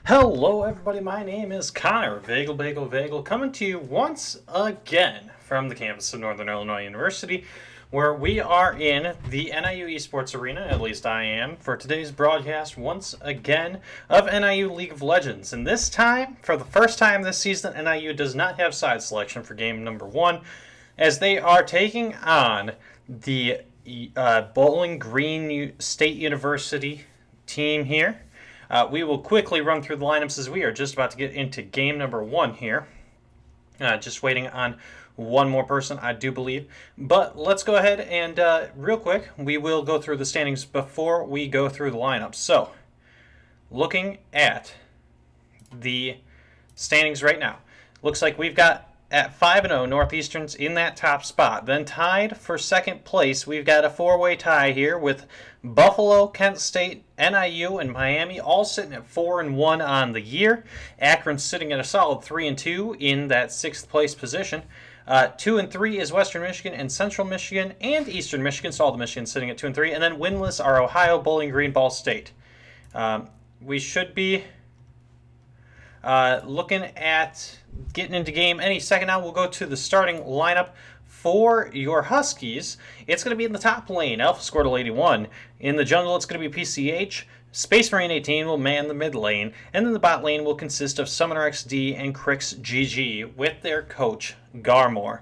Hello, everybody. My name is Connor Vagel, coming to you once again from the campus of Northern Illinois University, where we are in the NIU Esports arena. At least I am for today's broadcast once again of NIU League of Legends. And this time, for the first time this season, NIU does not have side selection for game number 1, as they are taking on the Bowling Green State University team here. We will quickly run through the lineups as we are just about to get into game number 1 here. Just waiting on one more person, I do believe. But let's go ahead and real quick, we will go through the standings before we go through the lineups. So, looking at the standings right now, looks like we've got at 5-0 Northeastern's in that top spot. Then tied for second place, we've got a four-way tie here with Buffalo, Kent State, NIU, and Miami all sitting at 4-1 on the year. Akron's sitting at a solid 3-2 in that sixth place position. 2-3 is Western Michigan and Central Michigan and Eastern Michigan. So all the Michigan sitting at 2-3, and then winless are Ohio, Bowling Green, Ball State. We should be looking at getting into game any second now. We'll go to the starting lineup for your Huskies. It's going to be in the top lane, Alpha Squirtle 81. In the jungle, it's going to be PCH. Space Marine 18 will man the mid lane. And then the bot lane will consist of Summoner XD and Crix GG with their coach, Garmore.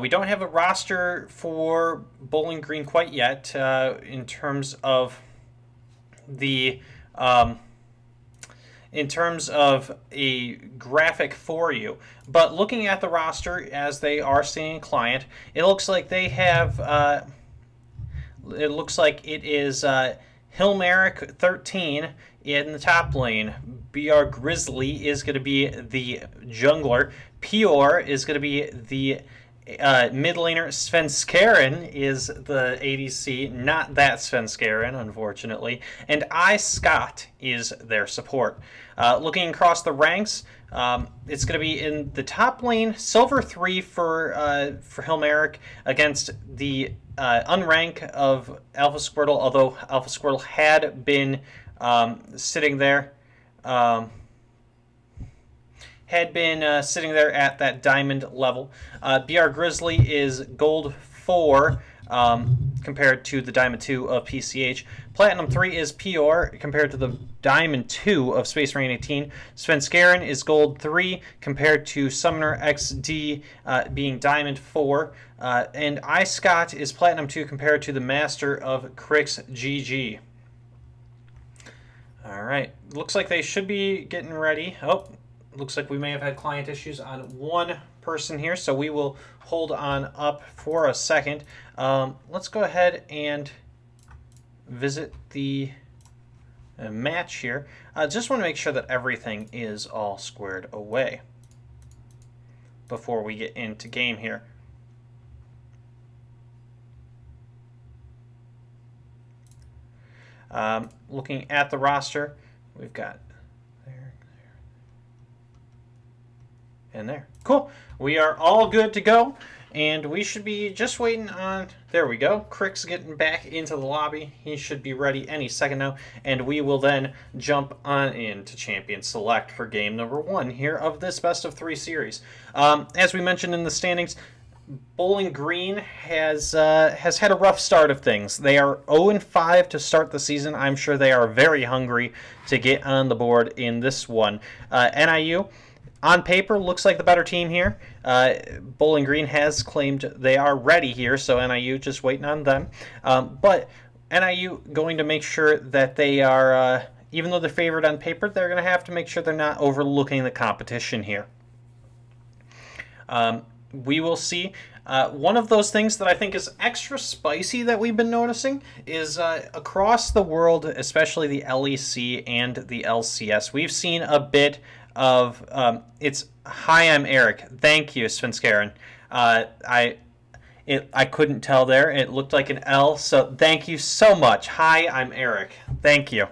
We don't have a roster for Bowling Green quite yet in terms of the... in terms of a graphic for you. But looking at the roster as they are seeing client, it looks like they have, it looks like it is Hilmeric 13 in the top lane. BR Grizzly is going to be the jungler. Pior is going to be the mid laner. Svenskeren is the ADC, not that Svenskeren, unfortunately. And Scott is their support. Looking across the ranks, it's going to be in the top lane, Silver 3 for Hilmeric against the unrank of Alpha Squirtle, although Alpha Squirtle had been sitting there. Sitting there at that diamond level. BR Grizzly is gold 4 compared to the diamond 2 of PCH. Platinum 3 is Pior compared to the diamond 2 of Space Marine 18. Svenskeren is gold 3 compared to Summoner XD being diamond 4. And Scott is platinum 2 compared to the master of Crix GG. Alright, looks like they should be getting ready. Oh, looks like we may have had client issues on one person here, so we will hold on up for a second. Let's go ahead and visit the match here. Just want to make sure that everything is all squared away before we get into game here. Looking at the roster, we've got and there. Cool. We are all good to go, and we should be just waiting on... There we go. Crick's getting back into the lobby. He should be ready any second now, and we will then jump on into Champion Select for game number 1 here of this best of 3 series. As we mentioned in the standings, Bowling Green has had a rough start of things. They are 0-5 to start the season. I'm sure they are very hungry to get on the board in this one. NIU, on paper, looks like the better team here. Bowling Green has claimed they are ready here, so NIU just waiting on them. But NIU going to make sure that they are, even though they're favored on paper, they're going to have to make sure they're not overlooking the competition here. We will see. One of those things that I think is extra spicy that we've been noticing is across the world, especially the LEC and the LCS, we've seen a bit of it's hi, I'm Eric. Thank you, Svenskeren. I couldn't tell there. It looked like an L, so thank you so much. Hi, I'm Eric. Thank you.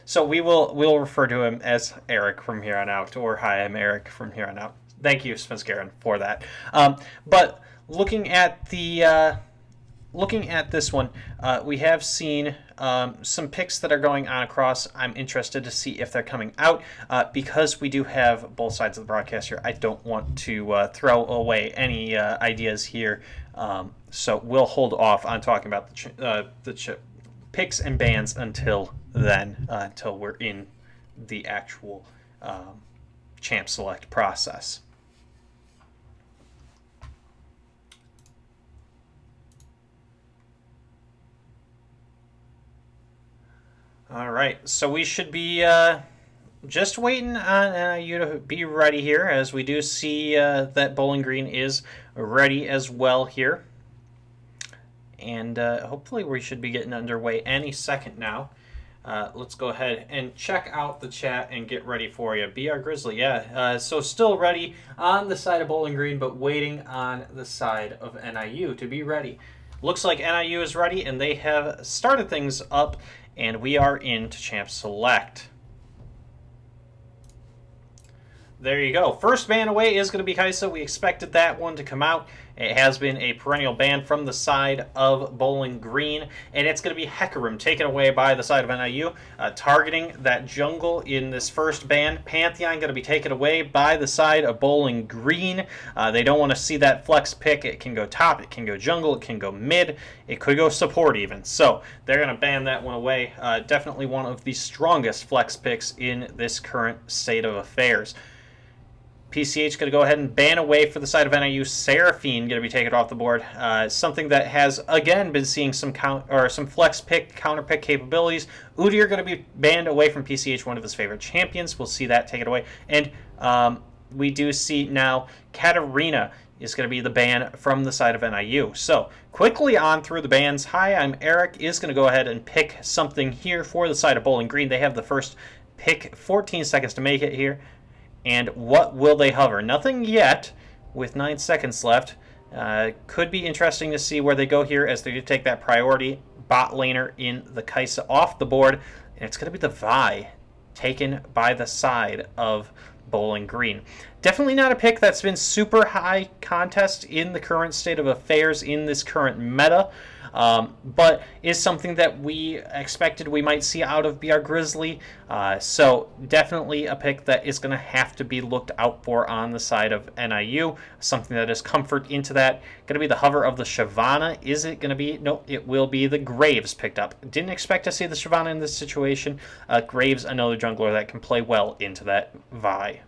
So we'll refer to him as Eric from here on out, or hi, I'm Eric from here on out. Thank you, Svenskeren, for that. But looking at the looking at this one, we have seen some picks that are going on across. I'm interested to see if they're coming out because we do have both sides of the broadcast here. I don't want to throw away any ideas here, so we'll hold off on talking about the picks and bans until then, until we're in the actual champ select process. All right, so we should be just waiting on you to be ready here, as we do see that Bowling Green is ready as well here. And hopefully we should be getting underway any second now. Let's go ahead and check out the chat and get ready for you. BR Grizzly, yeah. So still ready on the side of Bowling Green, but waiting on the side of NIU to be ready. Looks like NIU is ready, and they have started things up, and we are into Champ Select. There you go. First ban away is going to be Kaisa. We expected that one to come out. It has been a perennial ban from the side of Bowling Green, and it's going to be Hecarim taken away by the side of NIU, targeting that jungle in this first ban. Pantheon going to be taken away by the side of Bowling Green. They don't want to see that flex pick. It can go top, it can go jungle, it can go mid, it could go support even. So they're going to ban that one away. Definitely one of the strongest flex picks in this current state of affairs. PCH going to go ahead and ban away for the side of NIU. Seraphine going to be taken off the board. Something that has again been seeing some flex pick, counter pick capabilities. Udyr going to be banned away from PCH, one of his favorite champions. We'll see that taken away. And we do see now Katarina is going to be the ban from the side of NIU. So quickly on through the bans. Hi, I'm Eric. Is going to go ahead and pick something here for the side of Bowling Green. They have the first pick, 14 seconds to make it here. And what will they hover? Nothing yet, with 9 seconds left. Could be interesting to see where they go here, as they do take that priority bot laner in the Kaisa off the board. And it's going to be the Vi taken by the side of Bowling Green. Definitely not a pick that's been super high contest in the current state of affairs in this current meta. But is something that we expected we might see out of BR Grizzly. So definitely a pick that is going to have to be looked out for on the side of NIU. Something that is comfort into that. Going to be the hover of the Shyvana. Is it going to be? Nope, it will be the Graves picked up. Didn't expect to see the Shyvana in this situation. Graves, another jungler that can play well into that Vi.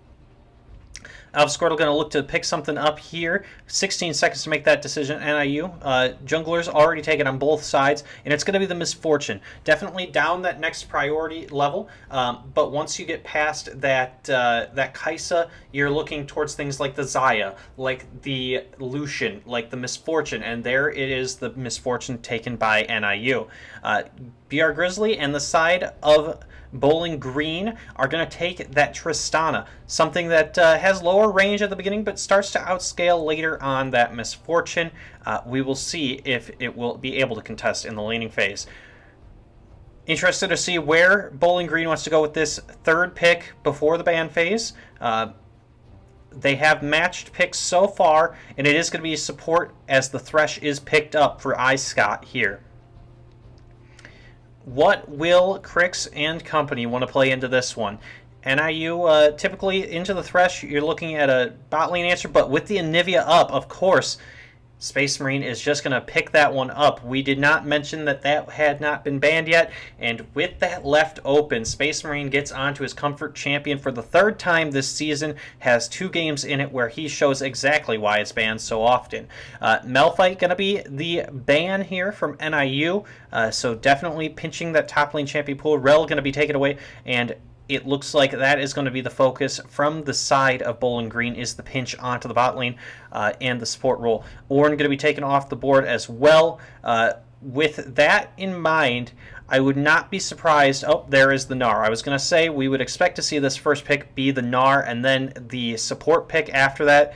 Squirtle going to look to pick something up here. 16 seconds to make that decision. NIU. Junglers already taken on both sides, and it's going to be the Misfortune. Definitely down that next priority level, but once you get past that Kaisa, you're looking towards things like the Xayah, like the Lucian, like the Misfortune, and there it is, the Misfortune taken by NIU. BR Grizzly and the side of Bowling Green are going to take that Tristana, something that has lower range at the beginning but starts to outscale later on that Misfortune. We will see if it will be able to contest in the laning phase. Interested to see where Bowling Green wants to go with this third pick before the ban phase. They have matched picks so far, and it is going to be support as the Thresh is picked up for iScott here. What will Crix and company want to play into this one? NIU, typically into the Thresh, you're looking at a bot lane answer, but with the Anivia up, of course, Space Marine is just going to pick that one up. We did not mention that that had not been banned yet, and with that left open, Space Marine gets onto his comfort champion for the third time this season, has 2 games in it where he shows exactly why it's banned so often. Malphite going to be the ban here from NIU, so definitely pinching that top lane champion pool. Rel going to be taken away, and it looks like that is going to be the focus from the side of Bowling Green, is the pinch onto the bot lane and the support role. Ornn going to be taken off the board as well. With that in mind, I would not be surprised. Oh, there is the Gnar. I was going to say we would expect to see this first pick be the Gnar and then the support pick after that.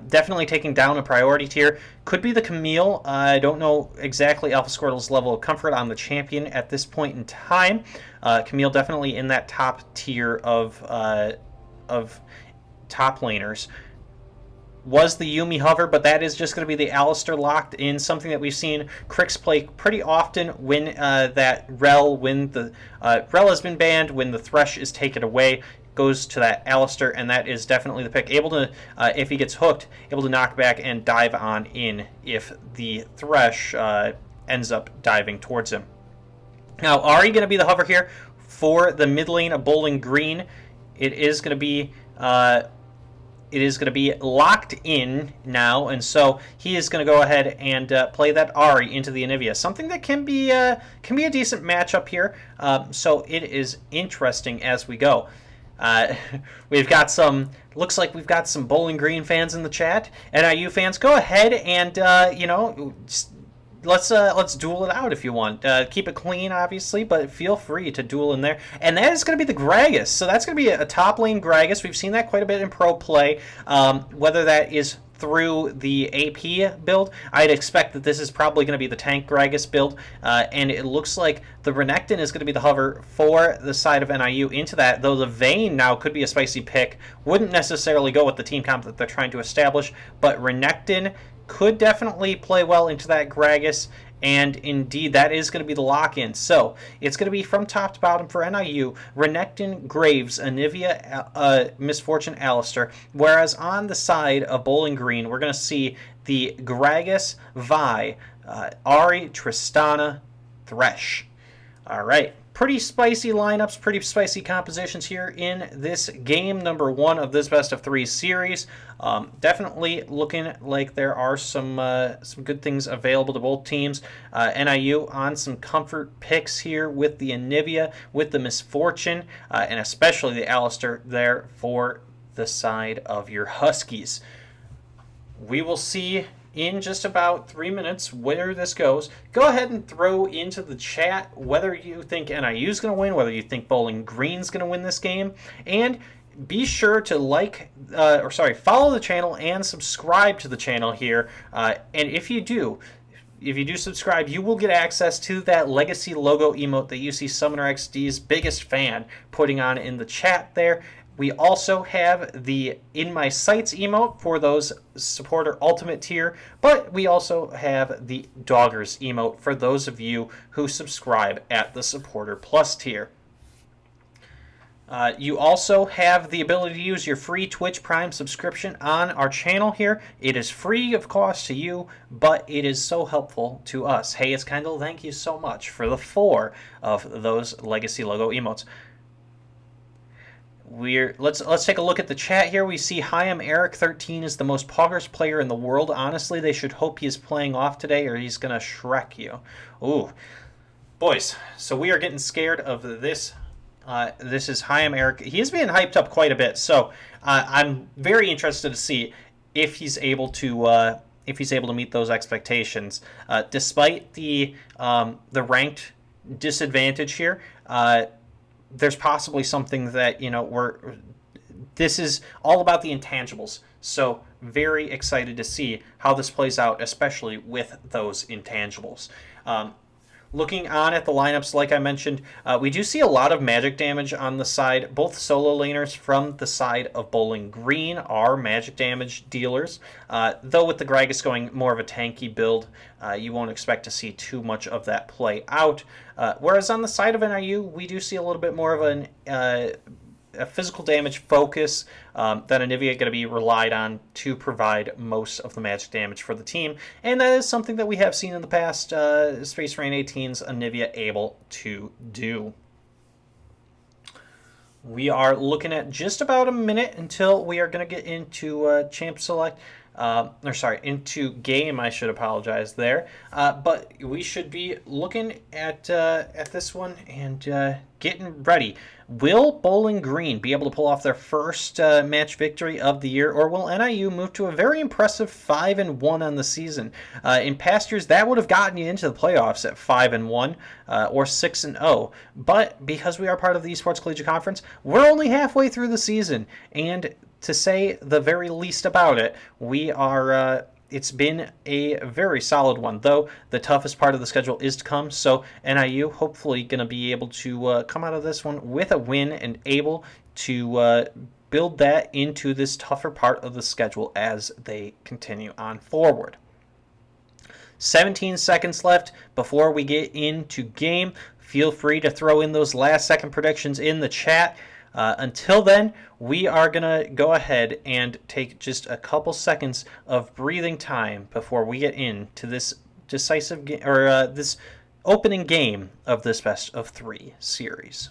Definitely taking down a priority tier. Could be the Camille. I don't know exactly Alpha Squirtle's level of comfort on the champion at this point in time. Camille definitely in that top tier of top laners. was the Yuumi hover, but that is just going to be the Alistair locked in, something that we've seen Crix play pretty often when Rel has been banned, when the Thresh is taken away, goes to that Alistair, and that is definitely the pick. Able to, if he gets hooked, able to knock back and dive on in if the Thresh ends up diving towards him. Now, Ahri going to be the hover here for the mid lane of Bowling Green. It is going to be locked in now, and so he is going to go ahead and play that Ahri into the Anivia, something that can be a decent matchup here. So it is interesting as we go. We've got some. Looks like we've got some Bowling Green fans in the chat. NIU fans, go ahead and let's duel it out if you want. Keep it clean, obviously, but feel free to duel in there. And that is going to be the Gragas. So that's going to be a top lane Gragas. We've seen that quite a bit in pro play. Whether that is through the AP build, I'd expect that this is probably going to be the tank Gragas build. And it looks like the Renekton is going to be the hover for the side of NIU into that, though the Vayne now could be a spicy pick. Wouldn't necessarily go with the team comp that they're trying to establish, but Renekton could definitely play well into that Gragas, and indeed that is going to be the lock-in. So it's going to be from top to bottom for NIU, Renekton, Graves, Anivia, Misfortune, Alistair, whereas on the side of Bowling Green we're going to see the Gragas, Vi, Ahri, Tristana, Thresh. Alright, pretty spicy lineups, pretty spicy compositions here in this game number 1 of this best of 3 series. Definitely looking like there are some good things available to both teams. NIU on some comfort picks here with the Anivia, with the Misfortune, and especially the Alistair there for the side of your Huskies. We will see in just about 3 minutes where this goes. Go ahead and throw into the chat whether you think NIU is going to win, whether you think Bowling Green's going to win this game, and be sure to follow the channel and subscribe to the channel here. And if you do subscribe, you will get access to that legacy logo emote that you see Summoner XD's biggest fan putting on in the chat there. We also have the In My Sights emote for those supporter ultimate tier, but we also have the Doggers emote for those of you who subscribe at the supporter plus tier. You also have the ability to use your free Twitch Prime subscription on our channel here. It is free of cost to you, but it is so helpful to us. Hey, it's Kendall, thank you so much for the 4 of those legacy logo emotes. Let's take a look at the chat here. We see Hyam Eric 13 is the most poggers player in the world. Honestly, they should hope he's playing off today or he's gonna Shrek you. Ooh, boys. So we are getting scared of this. This is Hyam Eric. He is being hyped up quite a bit. So I'm very interested to see if he's able to meet those expectations, despite the ranked disadvantage here. There's possibly something that, this is all about the intangibles. So very excited to see how this plays out, especially with those intangibles. Looking on at the lineups, like I mentioned, we do see a lot of magic damage on the side. Both solo laners from the side of Bowling Green are magic damage dealers. Though with the Gragas going more of a tanky build, you won't expect to see too much of that play out. Whereas on the side of NIU, we do see a little bit more of a physical damage focus that Anivia going to be relied on to provide most of the magic damage for the team, and that is something that we have seen in the past Space Marine 18's Anivia able to do. We are looking at just about a minute until we are going to get into Champ Select. Into game, I should apologize there. But we should be looking at this one and getting ready. Will Bowling Green be able to pull off their first match victory of the year, or will NIU move to a very impressive 5-1 on the season? In past years, that would have gotten you into the playoffs at 5-1 or 6-0. But because we are part of the Esports Collegiate Conference, we're only halfway through the season, and to say the very least about it, we are. It's been a very solid one, though the toughest part of the schedule is to come. So NIU hopefully going to be able to come out of this one with a win and able to build that into this tougher part of the schedule as they continue on forward. 17 seconds left before we get into game. Feel free to throw in those last second predictions in the chat. Until then, we are going to go ahead and take just a couple seconds of breathing time before we get into this decisive game, or this opening game of this best of 3 series.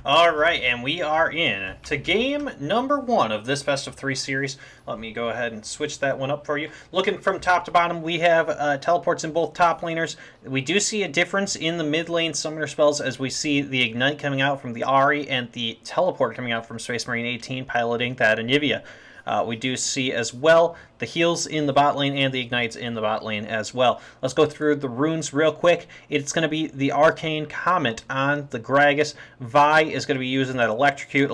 All right, and we are in to game number 1 of this best of 3 series. Let me go ahead and switch that one up for you. Looking from top to bottom, we have teleports in both top laners. We do see a difference in the mid lane summoner spells as we see the Ignite coming out from the Ahri and the teleport coming out from Space Marine 18 piloting that Anivia. We do see as well the heals in the bot lane and the ignites in the bot lane as well. Let's go through the runes real quick. It's going to be the Arcane Comet on the Gragas. Vi is going to be using that Electrocute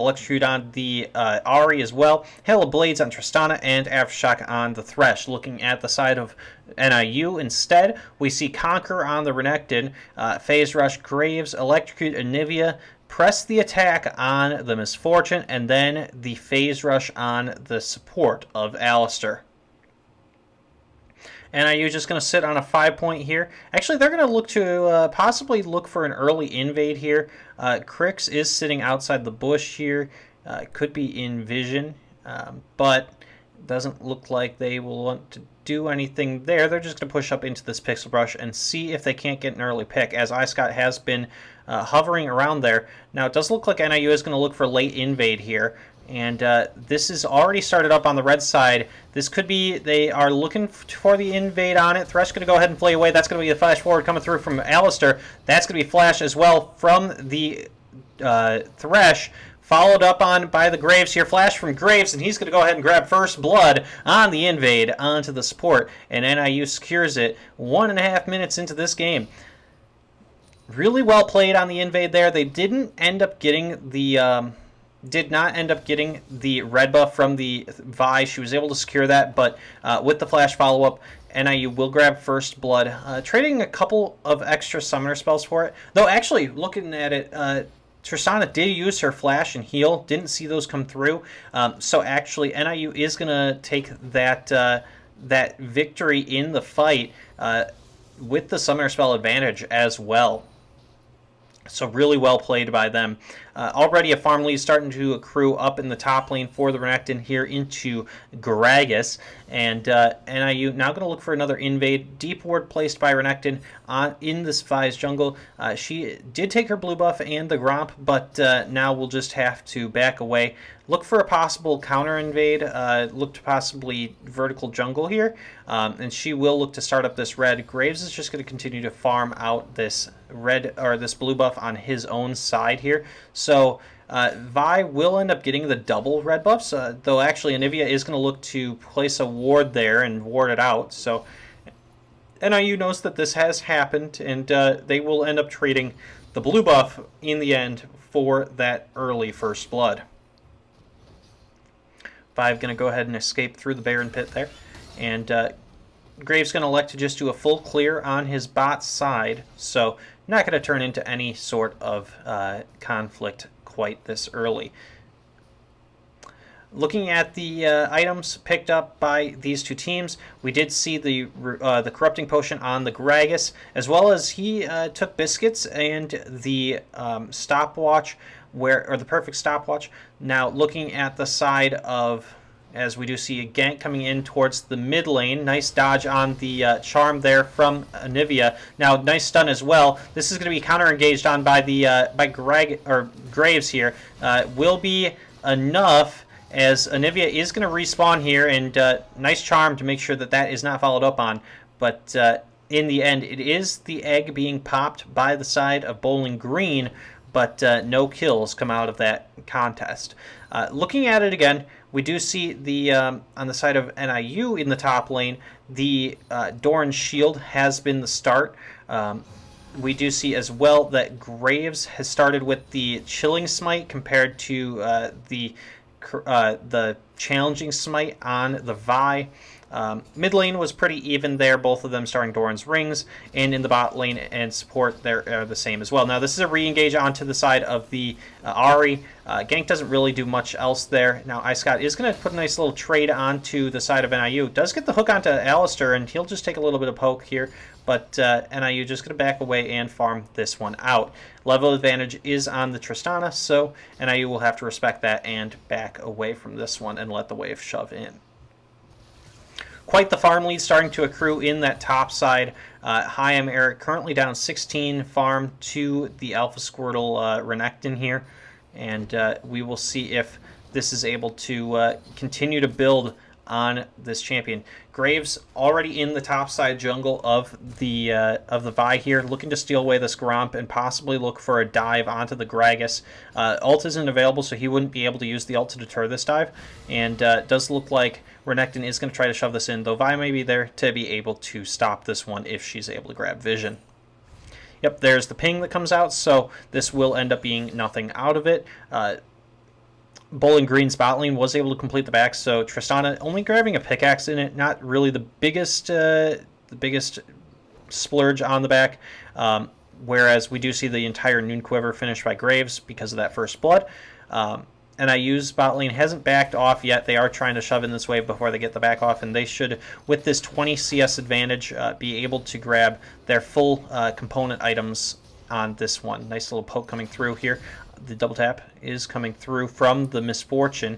on the Ahri as well. Hail of Blades on Tristana and Aftershock on the Thresh. Looking at the side of NIU instead, we see Conquer on the Renekton, Phase Rush, Graves, Electrocute, Anivia, press the attack on the Misfortune, and then the Phase Rush on the support of Alistair. NIU just going to sit on a 5-point here. Actually, they're going to look to possibly look for an early invade here. Crix is sitting outside the bush here. Could be in vision, but doesn't look like they will want to do anything there. They're just going to push up into this Pixel Brush and see if they can't get an early pick, as iScott has been hovering around there. Now, it does look like NIU is going to look for late invade here, and this is already started up on the red side. This could be, they are looking for the invade on it. Thresh going to go ahead and play away. That's going to be a flash forward coming through from Alistair. That's going to be flash as well from the Thresh, followed up on by the Graves here. Flash from Graves, and he's going to go ahead and grab first blood on the invade onto the support, and NIU secures it 1.5 minutes into this game. Really well played on the invade there. They didn't end up getting the did not end up getting the red buff from the Vi. She was able to secure that, but with the flash follow-up, NIU will grab first blood, trading a couple of extra summoner spells for it. Though actually, looking at it, Tristana did use her flash and heal. Didn't see those come through. So actually, NIU is going to take that that victory in the fight with the summoner spell advantage as well. So really well played by them. Already a farm lead starting to accrue up in the top lane for the Renekton here into Gragas. And NIU now going to look for another invade. Deep ward placed by Renekton in this Vi's jungle. She did take her blue buff and the Gromp, but now we'll just have to back away. Look for a possible counter invade. Look to possibly vertical jungle here. And she will look to start up this red. Graves is just going to continue to farm out this red or this blue buff on his own side here. So Vi will end up getting the double red buffs, though actually Anivia is going to look to place a ward there and ward it out. So NIU knows that this has happened, and they will end up trading the blue buff in the end for that early first blood. Vi going to go ahead and escape through the Baron Pit there, and Graves going to elect to just do a full clear on his bot side, so not going to turn into any sort of conflict quite this early. Looking at the items picked up by these two teams, we did see the corrupting potion on the Gragas, as well as he took biscuits and the stopwatch, or the perfect stopwatch. Now, looking at the side of, as we do see a gank coming in towards the mid lane. Nice dodge on the charm there from Anivia. Now, nice stun as well. This is going to be counter-engaged on by the Graves here. Will be enough, as Anivia is going to respawn here, and nice charm to make sure that that is not followed up on. But in the end, it is the egg being popped by the side of Bowling Green, but no kills come out of that contest. Looking at it again, we do see the on the side of NIU in the top lane, the Doran's Shield has been the start. We do see as well that Graves has started with the Chilling Smite compared to the Challenging Smite on the Vi. Mid lane was pretty even there, both of them starting Doran's Rings, and in the bot lane and support they're the same as well. Now this is a re-engage onto the side of the Ahri. Gank doesn't really do much else there. Now iScott is going to put a nice little trade onto the side of NIU. Does get the hook onto Alistair, and he'll just take a little bit of poke here, but NIU just going to back away and farm this one out. Level advantage is on the Tristana, so NIU will have to respect that and back away from this one and let the wave shove in. Quite the farm lead starting to accrue in that top side. Hi, I'm Eric, currently down 16 farm to the Alpha Squirtle Renekton here, and we will see if this is able to continue to build on this champion. Graves already in the top side jungle of the Vi here, looking to steal away this Gromp and possibly look for a dive onto the Gragas. Ult isn't available, so he wouldn't be able to use the ult to deter this dive, and does look like Renekton is going to try to shove this in, though Vi may be there to be able to stop this one if she's able to grab vision. Yep, there's the ping that comes out, so this will end up being nothing out of it. Bowling Green's bot lane was able to complete the back, so Tristana only grabbing a pickaxe in it, not really the biggest splurge on the back, whereas we do see the entire Noon Quiver finished by Graves because of that first blood. NIU's bot lane hasn't backed off yet. They are trying to shove in this wave before they get the back off, and they should, with this 20 CS advantage, be able to grab their full component items on this one. Nice little poke coming through here. The double tap is coming through from the Misfortune.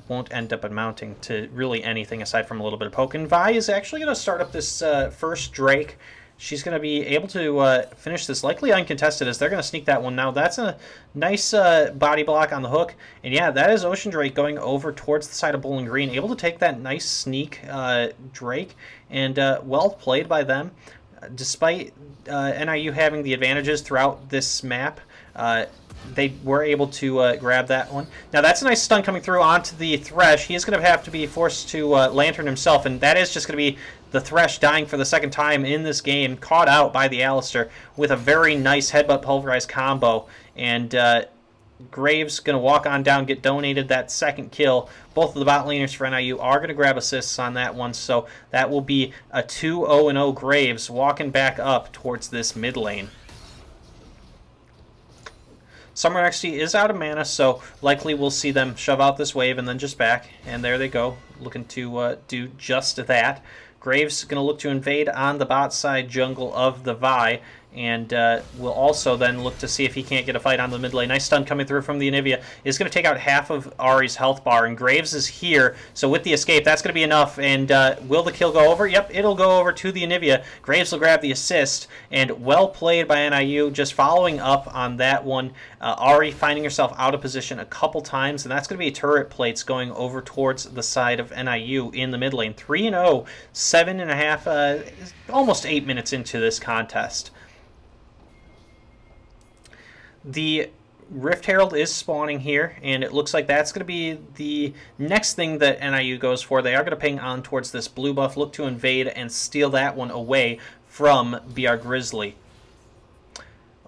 Won't end up amounting to really anything aside from a little bit of poke. And Vi is actually going to start up this first Drake. She's going to be able to finish this likely uncontested, as they're going to sneak that one. Now that's a nice body block on the hook. And yeah, that is Ocean Drake going over towards the side of Bowling Green, able to take that nice sneak Drake, and well played by them. Despite NIU having the advantages throughout this map, they were able to grab that one. Now that's a nice stun coming through onto the Thresh. He is going to have to be forced to Lantern himself, and that is just going to be the Thresh dying for the second time in this game, caught out by the Alistair with a very nice headbutt pulverized combo. And Graves going to walk on down, get donated that second kill. Both of the bot laners for NIU are going to grab assists on that one, so that will be a 2-0-0 Graves walking back up towards this mid lane. Summer XT is out of mana, so likely we'll see them shove out this wave and then just back. And there they go, looking to do just that. Graves going to look to invade on the bot side jungle of the Vi, and will also then look to see if he can't get a fight on the mid lane. Nice stun coming through from the Anivia. Is going to take out half of Ahri's health bar, and Graves is here, so with the escape, that's going to be enough. And will the kill go over? Yep, it'll go over to the Anivia. Graves will grab the assist, and well played by NIU, just following up on that one. Ahri finding herself out of position a couple times, and that's going to be turret plates going over towards the side of NIU in the mid lane. 3-0, 7.5, almost 8 minutes into this contest. The Rift Herald is spawning here, and it looks like that's going to be the next thing that NIU goes for. They are going to ping on towards this blue buff, look to invade and steal that one away from BR Grizzly.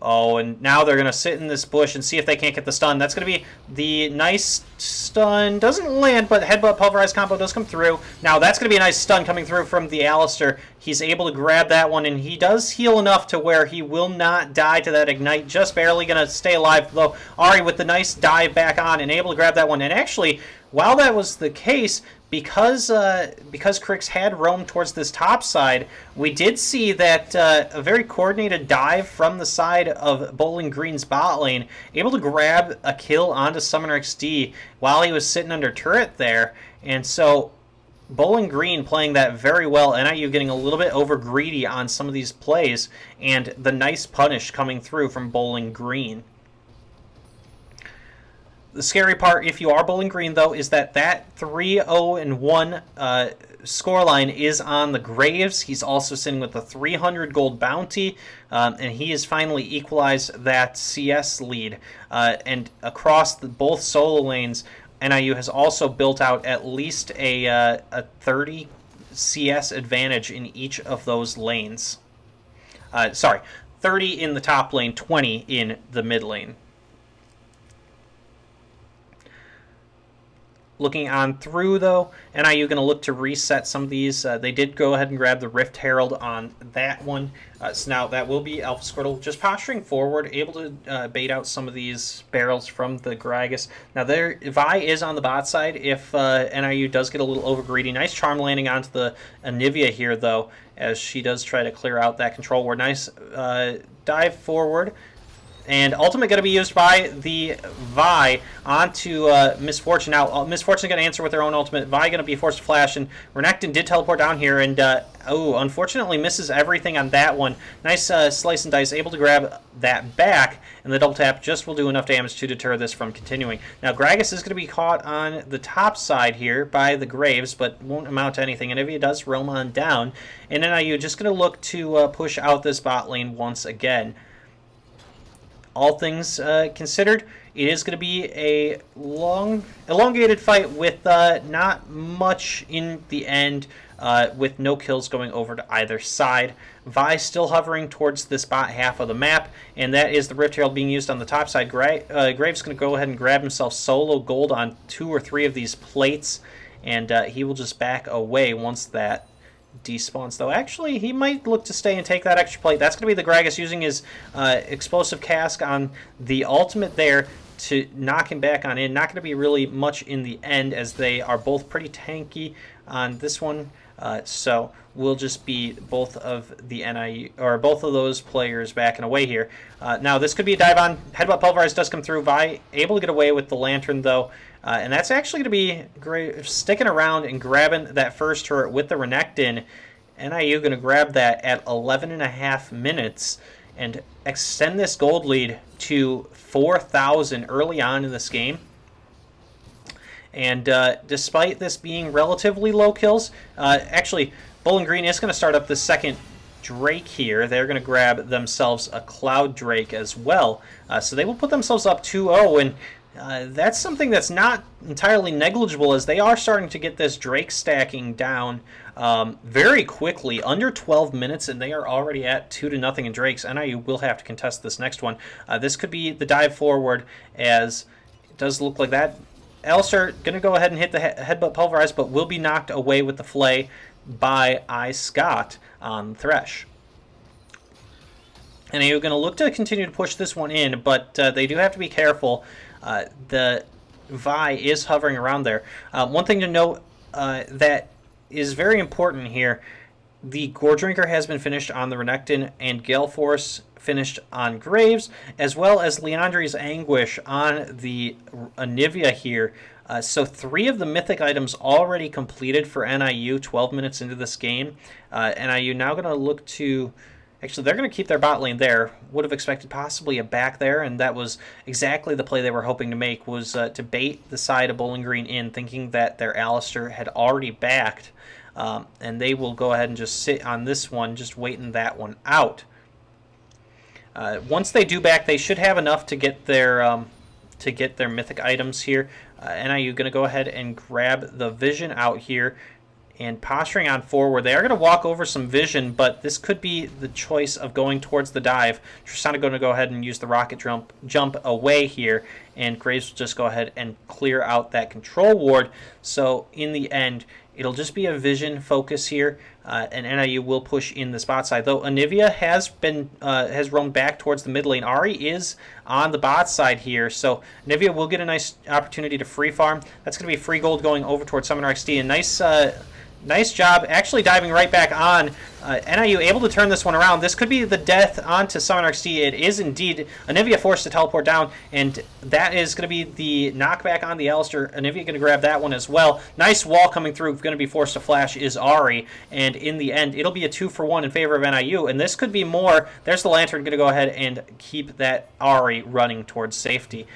Oh, and now they're going to sit in this bush and see if they can't get the stun. That's going to be the nice stun. Doesn't land, but headbutt pulverized combo does come through. Now that's going to be a nice stun coming through from the Alistair. He's able to grab that one, and he does heal enough to where he will not die to that ignite. Just barely going to stay alive, though. Ahri with the nice dive back on and able to grab that one. And actually, while that was the case, because Crix had roamed towards this top side, we did see that a very coordinated dive from the side of Bowling Green's bot lane, able to grab a kill onto Summoner XD while he was sitting under turret there. And so Bowling Green playing that very well, NIU getting a little bit over greedy on some of these plays, and the nice punish coming through from Bowling Green. The scary part, if you are Bowling Green, though, is that 3-0-1 scoreline is on the Graves. He's also sitting with a 300 gold bounty, and he has finally equalized that CS lead. And across both solo lanes, NIU has also built out at least a 30 CS advantage in each of those lanes. 30 in the top lane, 20 in the mid lane. Looking on through, though, NIU going to look to reset some of these. They did go ahead and grab the Rift Herald on that one. So now that will be Alpha Squirtle just posturing forward, able to bait out some of these barrels from the Gragas. Now, Vi is on the bot side if NIU does get a little over greedy. Nice charm landing onto the Anivia here, though, as she does try to clear out that control ward. Nice dive forward. And ultimate going to be used by the Vi onto Miss Fortune. Now, Miss Fortune going to answer with her own ultimate. Vi going to be forced to flash, and Renekton did teleport down here, and unfortunately misses everything on that one. Nice slice and dice, able to grab that back, and the double tap just will do enough damage to deter this from continuing. Now, Gragas is going to be caught on the top side here by the Graves, but won't amount to anything. And Anivia does roam on down, and NIU just going to look to push out this bot lane once again. All things considered, it is going to be a long, elongated fight with not much in the end, with no kills going over to either side. Vi still hovering towards this bot half of the map, and that is the Rift Herald being used on the top side. Graves going to go ahead and grab himself solo gold on 2 or 3 of these plates, and he will just back away once that despawns, though. Actually, he might look to stay and take that extra plate. That's going to be the Gragas using his explosive cask on the ultimate there to knock him back on in. Not going to be really much in the end, as they are both pretty tanky on this one. So we'll just be both of the NIU, or both of those players backing away here. Now this could be a dive on. Headbutt Pulverize does come through. Vi able to get away with the Lantern, though. And that's actually going to be great, sticking around and grabbing that first turret with the Renekton. NIU going to grab that at 11.5 minutes and extend this gold lead to 4,000 early on in this game. And despite this being relatively low kills, actually, Bowling Green is going to start up the second Drake here. They're going to grab themselves a Cloud Drake as well. So they will put themselves up 2-0, and that's something that's not entirely negligible, as they are starting to get this Drake stacking down very quickly, under 12 minutes, and they are already at 2-0 in Drakes. NIU will have to contest this next one. This could be the dive forward, as it does look like that. Alistair going to go ahead and hit the Headbutt Pulverize, but will be knocked away with the Flay by Scott on Thresh. And you're going to look to continue to push this one in, but they do have to be careful. The Vi is hovering around there. One thing to note that is very important here, the Gore Drinker has been finished on the Renekton, and Gale Force finished on Graves, as well as Leandri's Anguish on the Anivia here. So 3 of the mythic items already completed for NIU 12 minutes into this game. NIU now going to look to... Actually, they're going to keep their bot lane there. Would have expected possibly a back there, and that was exactly the play they were hoping to make, was to bait the side of Bowling Green in, thinking that their Alistair had already backed. And they will go ahead and just sit on this one, just waiting that one out. Once they do back, they should have enough to get their mythic items here. NIU going to go ahead and grab the Vision out here and posturing on forward. They are going to walk over some Vision, but this could be the choice of going towards the dive. Tristana going to go ahead and use the rocket jump away here, and Graves will just go ahead and clear out that control ward. So in the end, It'll just be a vision focus here, and NIU will push in the spot side. Though Anivia has roamed back towards the mid lane. Ari is on the bot side here, so Anivia will get a nice opportunity to free farm. That's going to be free gold going over towards Summoner XD. A nice job actually diving right back on. NIU able to turn this one around. This could be the death onto Summoner XD. It is indeed. Anivia forced to teleport down, and that is going to be the knockback on the Alistair. Anivia going to grab that one as well. Nice wall coming through. Going to be forced to flash is Ari, and in the end, it'll be a 2-for-1 in favor of NIU, and this could be more. There's the Lantern going to go ahead and keep that Ari running towards safety.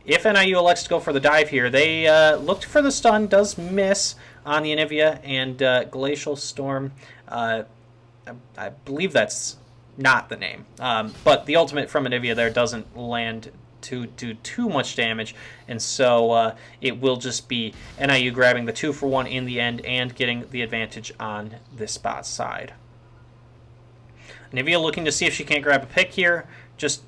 If NIU elects to go for the dive here, they looked for the stun, does miss on the Anivia, and Glacial Storm, I believe that's not the name, but the ultimate from Anivia there doesn't land to do too much damage, and so it will just be NIU grabbing the 2-for-1 in the end and getting the advantage on this bot side. Anivia looking to see if she can't grab a pick here, just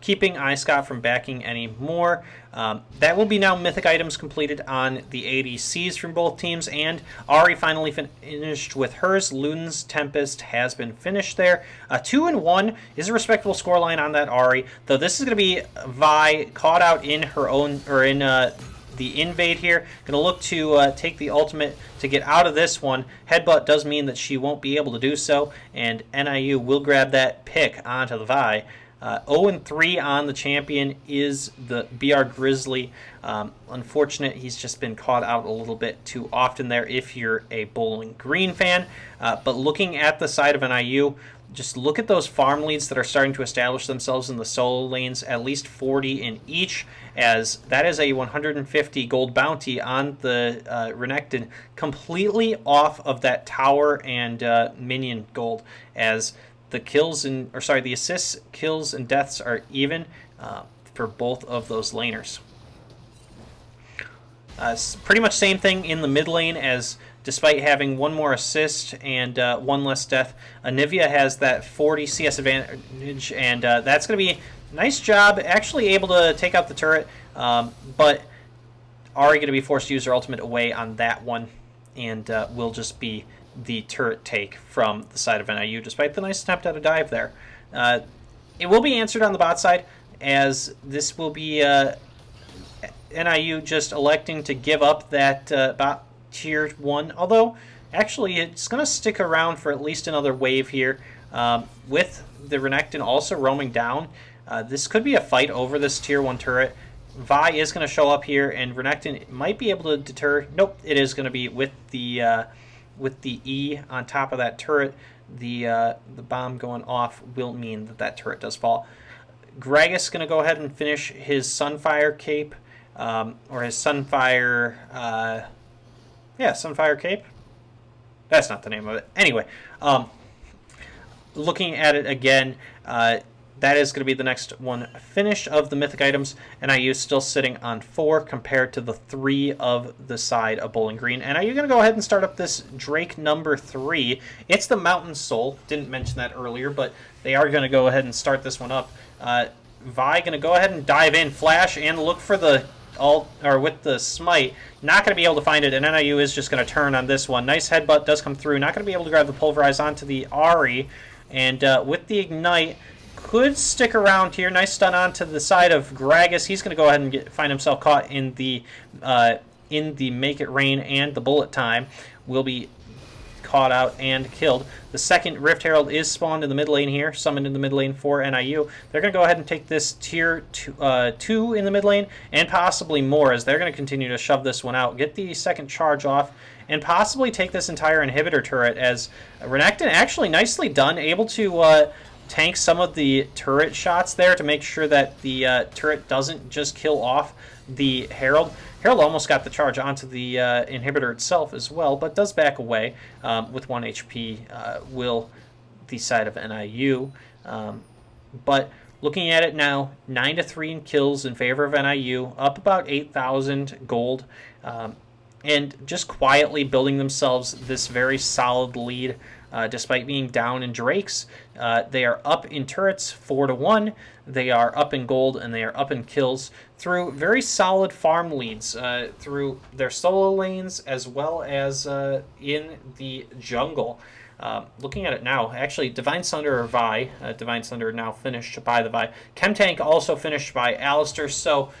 keeping iScott from backing any more. That will be now mythic items completed on the ADCs from both teams, and Ari finally finished with hers. Luden's Tempest has been finished there. 2-1 is a respectable scoreline on that Ari, though this is going to be Vi caught out in her own, or in the invade here. Going to look to take the ultimate to get out of this one. Headbutt does mean that she won't be able to do so, and NIU will grab that pick onto the Vi. 0-3 on the champion is the BR Grizzly. Unfortunate, he's just been caught out a little bit too often there if you're a Bowling Green fan. But looking at the side of NIU, just look at those farm leads that are starting to establish themselves in the solo lanes, at least 40 in each, as that is a 150 gold bounty on the Renekton, completely off of that tower and minion gold, as the the assists, kills, and deaths are even for both of those laners. Pretty much same thing in the mid lane, as despite having one more assist and one less death, Anivia has that 40 CS advantage, and that's going to be a nice job, actually able to take out the turret, but Ari going to be forced to use her ultimate away on that one, and will just be the turret take from the side of NIU, despite the nice attempt at a dive there. It will be answered on the bot side, as this will be NIU just electing to give up that bot tier 1, although actually it's going to stick around for at least another wave here, with the Renekton also roaming down. This could be a fight over this tier 1 turret. Vi is going to show up here, and Renekton might be able to deter. Nope, it is going to be with the E on top of that turret. The bomb going off will mean that that turret does fall. Gragas is going to go ahead and finish his Sunfire cape, or his Sunfire, Sunfire cape. That's not the name of it. Anyway, looking at it again, that is going to be the next one finished of the mythic items. NIU still sitting on 4 compared to the 3 of the side of Bowling Green. And NIU going to go ahead and start up this Drake number 3. It's the Mountain Soul. Didn't mention that earlier, but they are going to go ahead and start this one up. Vi going to go ahead and dive in, flash, and look for the with the smite. Not going to be able to find it, and NIU is just going to turn on this one. Nice headbutt does come through. Not going to be able to grab the pulverize onto the Ari, and with the ignite, could stick around here. Nice stun onto the side of Gragas. He's going to go ahead and find himself caught in the Make It Rain, and the bullet time will be caught out and killed. The second Rift Herald is spawned in the mid lane here, summoned in the mid lane for NIU. They're going to go ahead and take this tier 2 in the mid lane, and possibly more, as they're going to continue to shove this one out, get the second charge off, and possibly take this entire inhibitor turret, as Renekton actually nicely done, able to tank some of the turret shots there to make sure that the turret doesn't just kill off the Herald. Herald almost got the charge onto the inhibitor itself as well, but does back away with 1 HP, will the side of NIU. But looking at it now, 9-3 in kills in favor of NIU, up about 8,000 gold, and just quietly building themselves this very solid lead despite being down in Drakes. They are up in turrets 4-1. They are up in gold, and they are up in kills through very solid farm leads through their solo lanes as well as in the jungle. Looking at it now, actually, Divine Sunder or Vi, Divine Sunder now finished by the Vi. Chemtank also finished by Alistair, so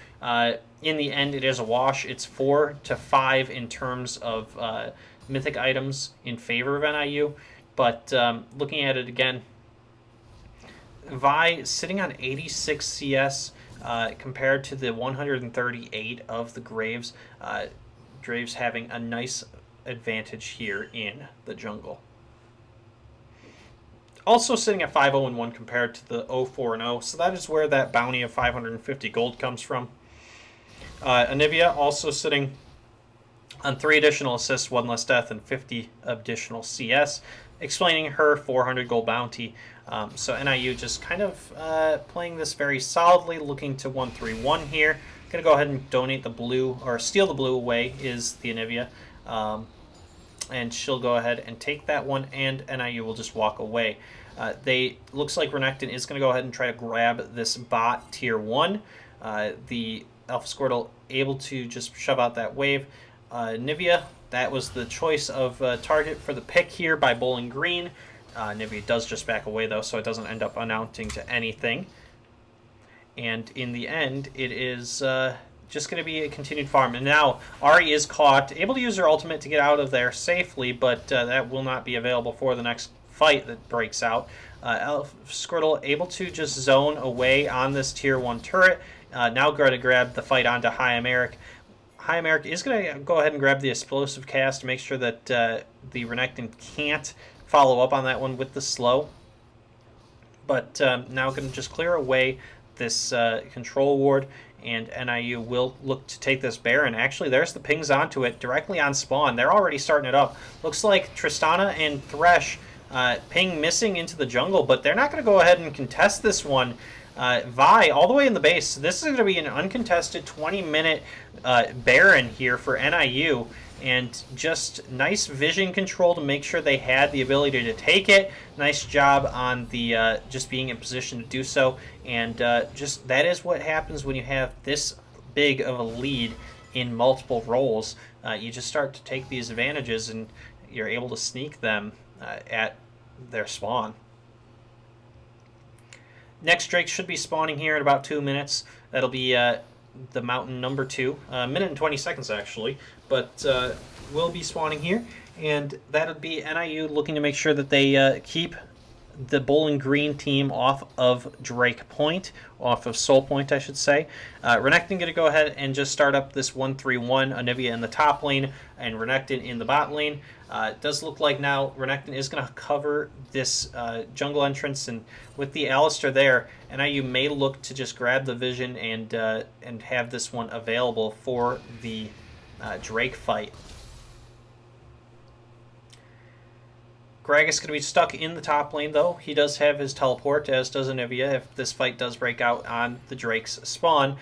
in the end, it is a wash. It's 4-5 in terms of mythic items in favor of NIU, but looking at it again, Vi sitting on 86 CS compared to the 138 of the Graves. Graves having a nice advantage here in the jungle. Also sitting at 5-0-1 compared to the 0-4-0, so that is where that bounty of 550 gold comes from. Anivia also sitting on 3 additional assists, 1 less death, and 50 additional CS, explaining her 400 gold bounty. So NIU just kind of playing this very solidly, looking to 1-3-1 here. Going to go ahead and donate the blue, or steal the blue away, is the Anivia. And she'll go ahead and take that one, and NIU will just walk away. Looks like Renekton is going to go ahead and try to grab this bot tier 1. The Alpha Squirtle able to just shove out that wave. Nivea, that was the choice of target for the pick here by Bowling Green. Nivea does just back away, though, so it doesn't end up amounting to anything. And in the end, it is just going to be a continued farm. And now Ari is caught, able to use her ultimate to get out of there safely, but that will not be available for the next fight that breaks out. Alpha Squirtle able to just zone away on this tier 1 turret. Now going to grab the fight onto High Americ. High Americ is going to go ahead and grab the explosive cast to make sure that the Renekton can't follow up on that one with the slow. But now going to just clear away this control ward, and NIU will look to take this Baron. Actually, there's the pings onto it directly on spawn. They're already starting it up. Looks like Tristana and Thresh ping missing into the jungle, but they're not going to go ahead and contest this one. Vi all the way in the base. This is going to be an uncontested 20-minute Baron here for NIU, and just nice vision control to make sure they had the ability to take it. Nice job on the just being in position to do so, and just that is what happens when you have this big of a lead in multiple roles. You just start to take these advantages, and you're able to sneak them at their spawn. Next Drake should be spawning here in about 2 minutes. That'll be the mountain number 2. Minute and 20 seconds, actually. But will be spawning here. And that'll be NIU looking to make sure that they keep the Bowling Green team off of Drake Point. Off of Soul Point, I should say. Renekton going to go ahead and just start up this 1-3-1. Anivia in the top lane and Renekton in the bot lane. It does look like now Renekton is going to cover this jungle entrance, and with the Alistair there, NIU may look to just grab the vision and have this one available for the Drake fight. Gragas going to be stuck in the top lane, though. He does have his teleport, as does Anivia, if this fight does break out on the Drake's spawn.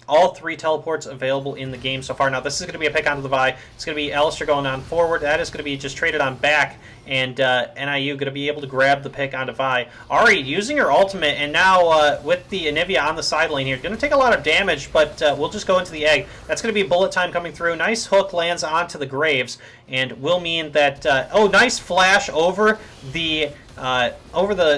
All 3 teleports available in the game so far. Now, this is going to be a pick onto the Vi. It's going to be Alistair going on forward. That is going to be just traded on back, and NIU going to be able to grab the pick onto Vi. Ari using her ultimate, and now with the Anivia on the side lane here, going to take a lot of damage, but we'll just go into the egg. That's going to be bullet time coming through. Nice hook lands onto the Graves, and will mean that, oh, nice flash over the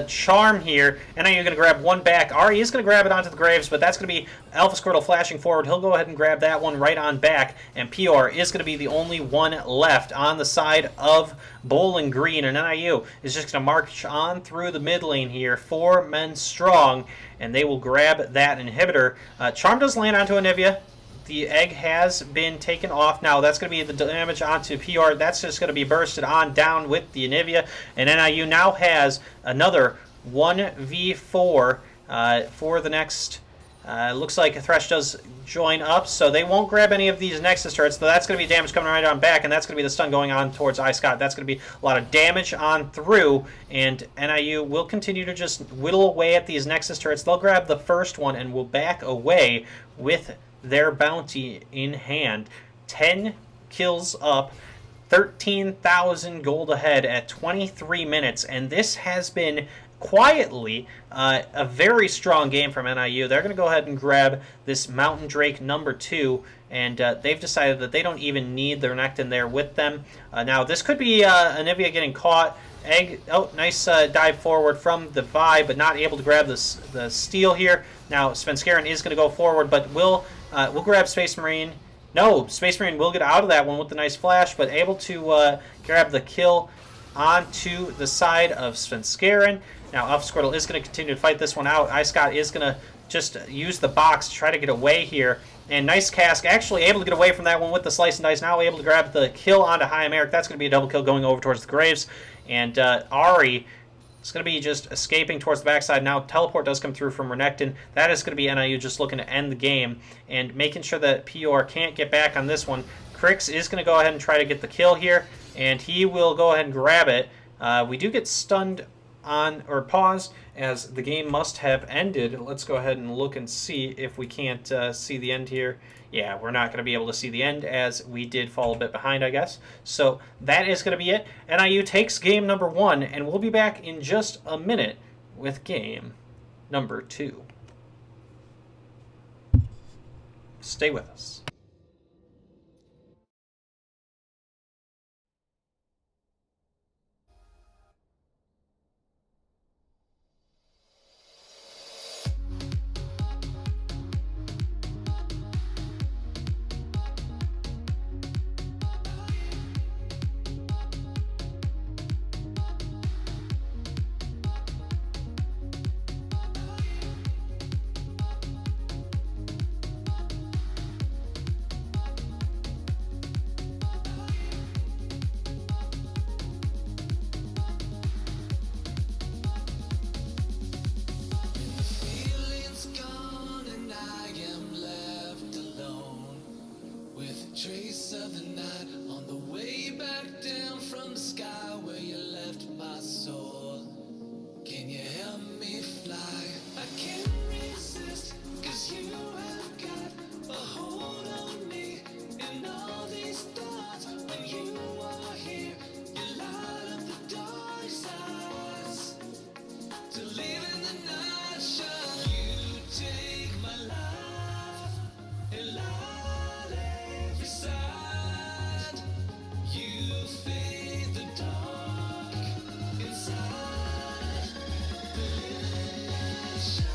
charm here. NIU going to grab one back. Ari is going to grab it onto the Graves, but that's going to be Alpha Squirtle flashing forward. He'll go ahead and grab that one right on back, and PR is going to be the only one left on the side of Bowling Green, and NIU is just going to march on through the mid lane here, 4 men strong, and they will grab that inhibitor. Charm does land onto Anivia. The egg has been taken off. Now, that's going to be the damage onto PR. That's just going to be bursted on down with the Anivia. And NIU now has another 1v4 for the next... looks like Thresh does join up, so they won't grab any of these Nexus turrets. So that's going to be damage coming right on back, and that's going to be the stun going on towards iScott. That's going to be a lot of damage on through, and NIU will continue to just whittle away at these Nexus turrets. They'll grab the first one and will back away with their bounty in hand. 10 kills up, 13,000 gold ahead at 23 minutes, and this has been quietly a very strong game from NIU. They're going to go ahead and grab this Mountain Drake number 2, and they've decided that they don't even need their Renekton there with them. Now, this could be Anivia getting caught. Nice dive forward from the Vi, but not able to grab the steal here. Now, Svenskeren is going to go forward, but we'll grab Space Marine. No, Space Marine will get out of that one with the nice flash, but able to grab the kill onto the side of Svenskeren. Now, Squirtle is going to continue to fight this one out. Scott is going to just use the box to try to get away here. And nice Cask, actually able to get away from that one with the Slice and Dice. Now able to grab the kill onto High Americ. That's going to be a double kill going over towards the Graves. And Ari is going to be just escaping towards the backside. Now Teleport does come through from Renekton. That is going to be NIU just looking to end the game and making sure that POR can't get back on this one. Crix is going to go ahead and try to get the kill here, and he will go ahead and grab it. We do get stunned on or paused as the game must have ended. Let's go ahead and look and see if we can't see the end here. Yeah, we're not going to be able to see the end as we did fall a bit behind, I guess. So that is going to be it. NIU takes game number 1, and we'll be back in just a minute with game number 2. Stay with us. Trace of the night on the way back down from the sky where you left my soul. Can you help me fly? I can't resist, 'cause you have got a hold on me. And all these thoughts, when you are here, you light up the dark sides. To live in the night shine, you take my life and light every side. You fade the dark inside. The living light shines.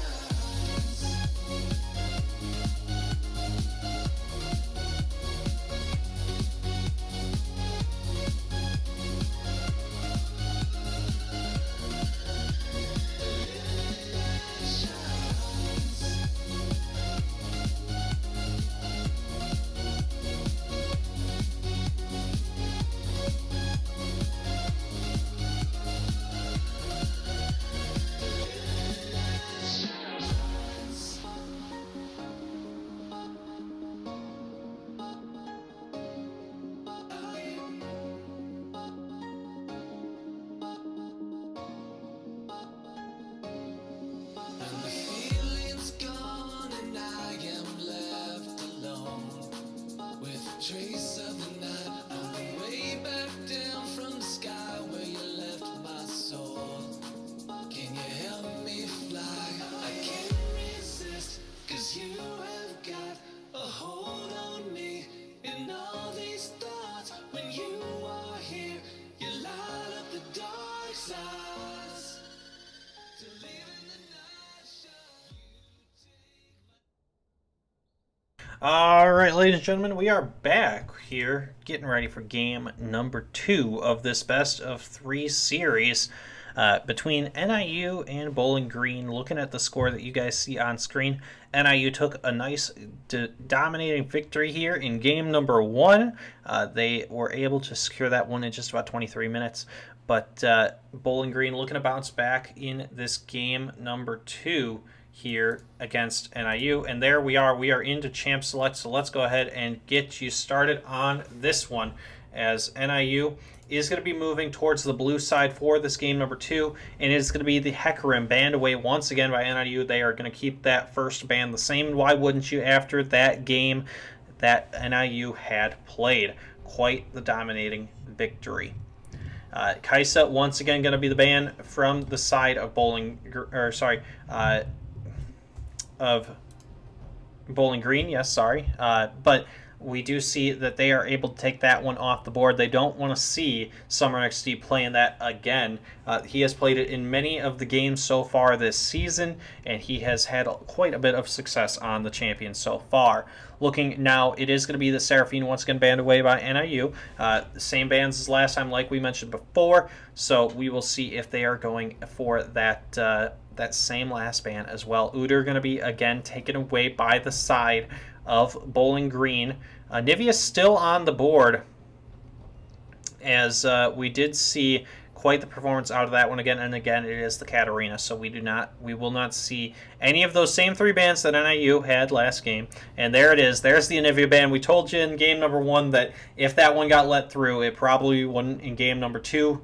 And the feeling's gone and I am left alone with a trace of the night on the way back down from the sky where you left my soul. Can you help me fly? I can't resist, 'cause you have got a hold on me. And all these thoughts, when you are here, you light up the dark sides. To live in the night shine, you take my... All right, ladies and gentlemen, we are back here getting ready for game number 2 of this best of 3 series between NIU and Bowling Green. Looking at the score that you guys see on screen, NIU took a nice dominating victory here in game number 1. They were able to secure that one in just about 23 minutes. But Bowling Green looking to bounce back in this game number 2 here against NIU. And there we are. We are into Champ Select. So let's go ahead and get you started on this one, as NIU is going to be moving towards the blue side for this game number 2. And it is going to be the Hecarim banned away once again by NIU. They are going to keep that first ban the same. Why wouldn't you, after that game that NIU had played? quite the dominating victory. Kaisa once again going to be the ban from the side of of Bowling Green. Yes, sorry, but we do see that they are able to take that one off the board. They don't want to see Summer XD playing that again. He has played it in many of the games so far this season, and he has had quite a bit of success on the champion so far. Looking now, it is going to be the Seraphine once again banned away by NIU. Same bans as last time, like we mentioned before, so we will see if they are going for that same last ban as well. Udyr going to be again taken away by the side of Bowling Green. Nivea's still on the board, as we did see quite the performance out of that one again and again. It is the Katarina, so we will not see any of those same 3 bans that NIU had last game. And there it is. There's the Nivea ban. We told you in game number 1 that if that one got let through, it probably wouldn't in game number 2.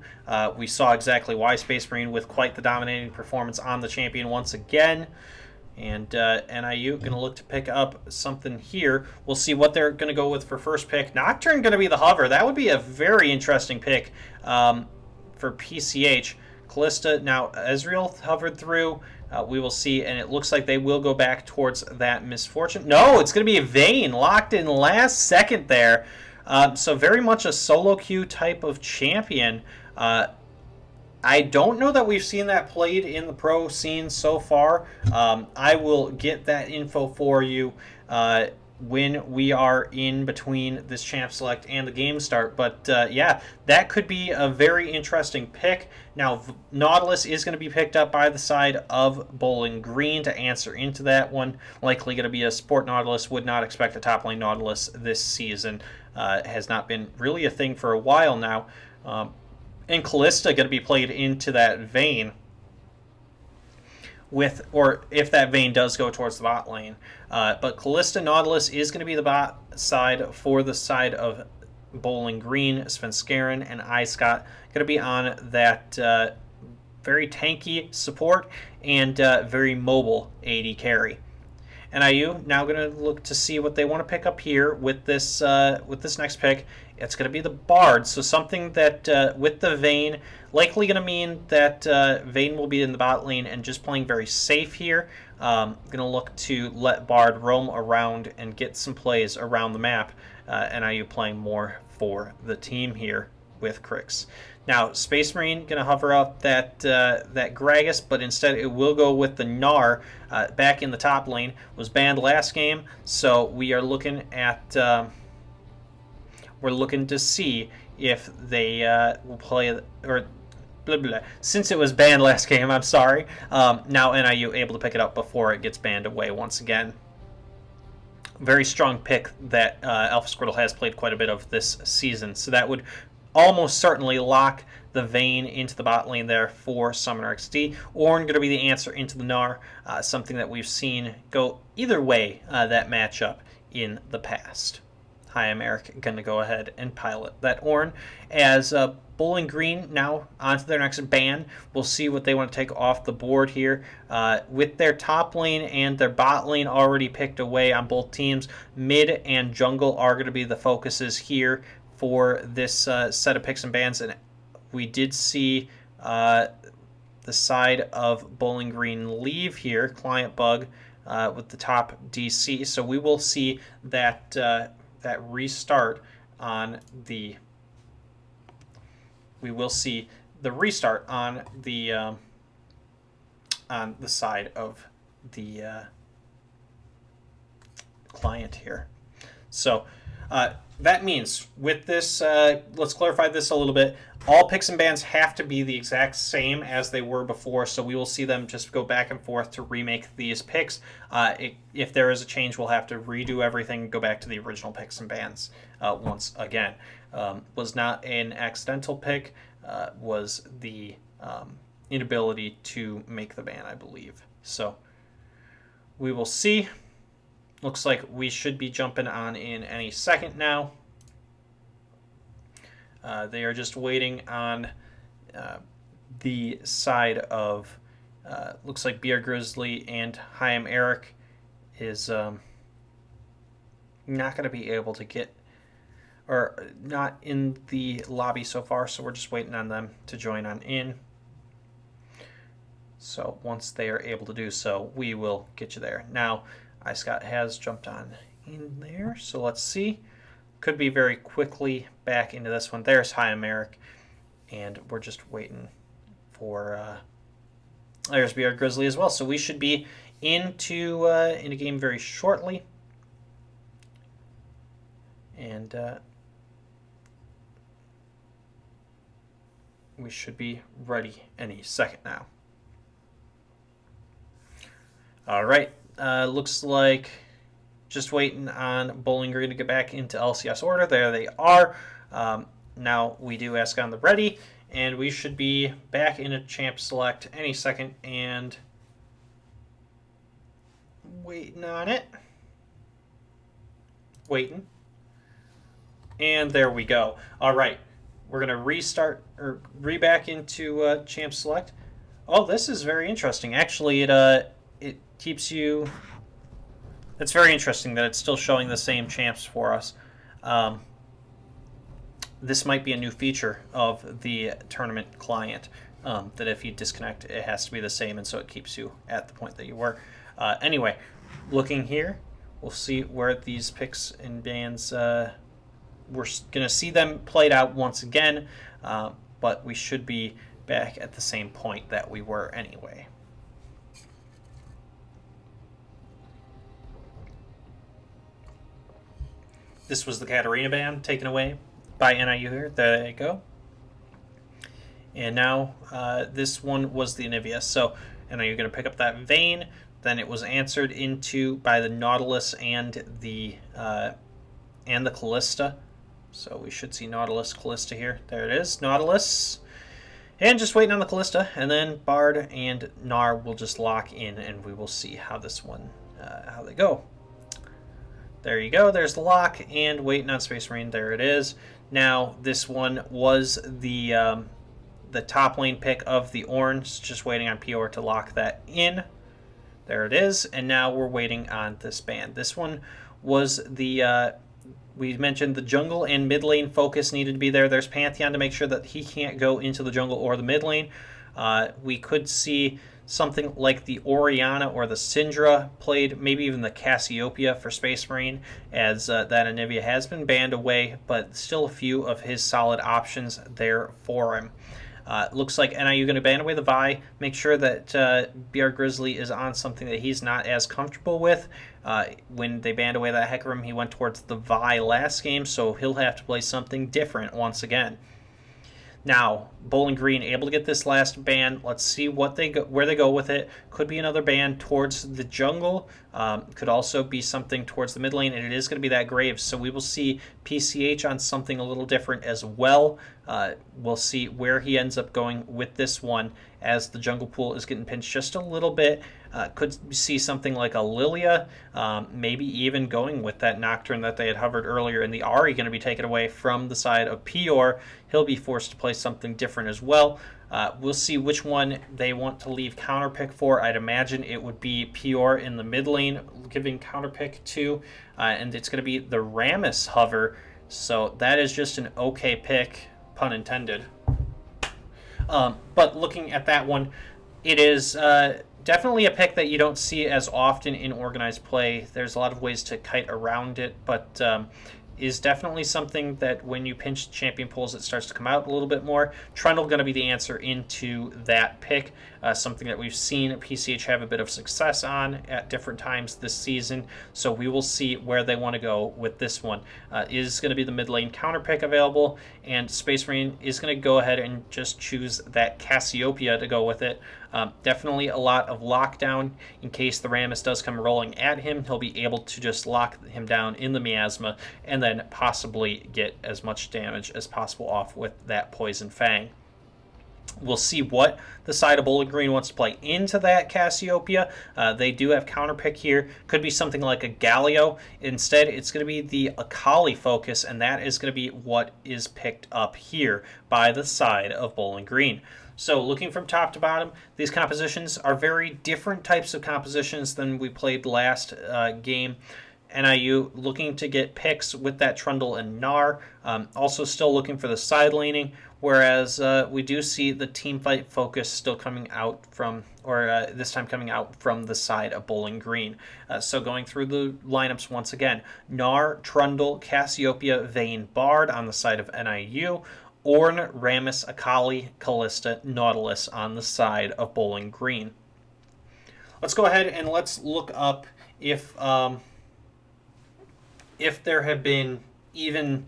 We saw exactly why. Space Marine with quite the dominating performance on the champion once again. And NIU going to look to pick up something here. We'll see what they're going to go with for first pick. Nocturne going to be the hover. That would be a very interesting pick for PCH. Callista, now Ezreal hovered through. We will see, and it looks like they will go back towards that Misfortune. No, it's going to be a Vayne locked in last second there. So very much a solo queue type of champion. I don't know that we've seen that played in the pro scene so far. I will get that info for you when we are in between this champ select and the game start. But yeah, that could be a very interesting pick. Now, Nautilus is going to be picked up by the side of Bowling Green to answer into that one. Likely going to be a Sport Nautilus. Would not expect a top lane Nautilus this season. Has not been really a thing for a while now. And Callista going to be played into that Vayne, or if that Vayne does go towards the bot lane. But Callista Nautilus is going to be the bot side for the side of Bowling Green. Svenskeren and iScott going to be on that very tanky support and very mobile AD carry. NIU now going to look to see what they want to pick up here with this next pick. It's going to be the Bard, so something that with the Vayne, likely going to mean that Vayne will be in the bot lane and just playing very safe here. Going to look to let Bard roam around and get some plays around the map. NIU playing more for the team here with Crix. Now, Space Marine going to hover up that Gragas, but instead it will go with the Gnar back in the top lane. Was banned last game, so we are looking at we're looking to see if they will play or blah, blah. Since it was banned last game. I'm sorry. Now NIU able to pick it up before it gets banned away once again. Very strong pick that Alpha Squirtle has played quite a bit of this season, so that would almost certainly lock the Vayne into the bot lane there for Summoner XD. Ornn going to be the answer into the Gnar, something that we've seen go either way that matchup in the past. Hi, I'm Eric, going to go ahead and pilot that Ornn. As Bowling Green now onto their next ban. We'll see what they want to take off the board here. With their top lane and their bot lane already picked away on both teams, mid and jungle are going to be the focuses here for this set of picks and bans. And we did see the side of Bowling Green leave here, client bug, with the top DC. So we will see that that restart on the. We will see the restart on the side of the client here. So that means with this, let's clarify this a little bit. All picks and bans have to be the exact same as they were before, so we will see them just go back and forth to remake these picks. If there is a change, we'll have to redo everything, go back to the original picks and bans once again. Was not an accidental pick, was the inability to make the ban, I believe. So we will see. Looks like we should be jumping on in any second now. They are just waiting on the side of, looks like Beer Grizzly and Chaim Eric is not going to be able to get, or not in the lobby so far, so we're just waiting on them to join on in. So once they are able to do so, we will get you there. Now, iScott has jumped on in there, so let's see. Could be very quickly back into this one. There's Hi Americ, and we're just waiting for there's BR Grizzly as well. So we should be into in a game very shortly, and we should be ready any second now. All right, looks like just waiting on Bowling Green to get back into LCS order. There they are. Now we do ask on the ready, and we should be back in a champ select any second, and waiting on it. Waiting. And there we go. All right, we're going to restart, or re-back into champ select. Oh, this is very interesting. Actually, it keeps you... It's very interesting that it's still showing the same champs for us. This might be a new feature of the tournament client, that if you disconnect, it has to be the same, and so it keeps you at the point that you were. Anyway, looking here, we'll see where these picks and bans... we're going to see them played out once again, but we should be back at the same point that we were anyway. This was the Katarina ban taken away by NIU here. There you go. And now this one was the Anivia. So NIU going to pick up that Vayne. Then it was answered into by the Nautilus and the Callista. So we should see Nautilus, Callista here. There it is, Nautilus. And just waiting on the Callista. And then Bard and Gnar will just lock in, and we will see how this one, how they go. There you go. There's the lock, and waiting on Space Marine. There it is. Now this one was the top lane pick of the Orange. Just waiting on Pior to lock that in. There it is. And now we're waiting on this ban. This one was the we mentioned the jungle and mid lane focus needed to be there. There's Pantheon to make sure that he can't go into the jungle or the mid lane. We could see something like the Orianna or the Syndra played, maybe even the Cassiopeia for Space Marine, as that Anivia has been banned away, but still a few of his solid options there for him. Looks like NIU going to ban away the Vi. Make sure that BR Grizzly is on something that he's not as comfortable with. When they banned away that Hecarim, he went towards the Vi last game, so he'll have to play something different once again. Now, Bowling Green able to get this last ban. Let's see what they go, where they go with it. Could be another ban towards the jungle. Could also be something towards the mid lane, and it is going to be that Graves. So we will see PCH on something a little different as well. We'll see where he ends up going with this one, as the jungle pool is getting pinched just a little bit. Could see something like a Lilia, maybe even going with that Nocturne that they had hovered earlier, and the Ahri going to be taken away from the side of Pior. He'll be forced to play something different as well. We'll see which one they want to leave counterpick for. I'd imagine it would be Pior in the mid lane, giving counterpick to, and it's going to be the Rammus hover. So that is just an okay pick, pun intended. But looking at that one, it is definitely a pick that you don't see as often in organized play. There's a lot of ways to kite around it, but is definitely something that when you pinch champion pools, it starts to come out a little bit more. Trundle going to be the answer into that pick, something that we've seen PCH have a bit of success on at different times this season. So we will see where they want to go with this one. Is going to be the mid lane counter pick available, and Space Marine is going to go ahead and just choose that Cassiopeia to go with it. Definitely a lot of lockdown in case the Rammus does come rolling at him. He'll be able to just lock him down in the miasma and then possibly get as much damage as possible off with that Poison Fang. We'll see what the side of Bowling Green wants to play into that Cassiopeia. They do have counterpick here. Could be something like a Galio. Instead, it's going to be the Akali focus, and that is going to be what is picked up here by the side of Bowling Green. So looking from top to bottom, these compositions are very different types of compositions than we played last game. NIU looking to get picks with that Trundle and Gnar. Also still looking for the side laning, whereas we do see the team fight focus still coming out from, or this time coming out from the side of Bowling Green. So going through the lineups once again, Gnar, Trundle, Cassiopeia, Vayne, Bard on the side of NIU, Ornn, Rammus, Akali, Callista, Nautilus on the side of Bowling Green. Let's go ahead and let's look up if there have been even...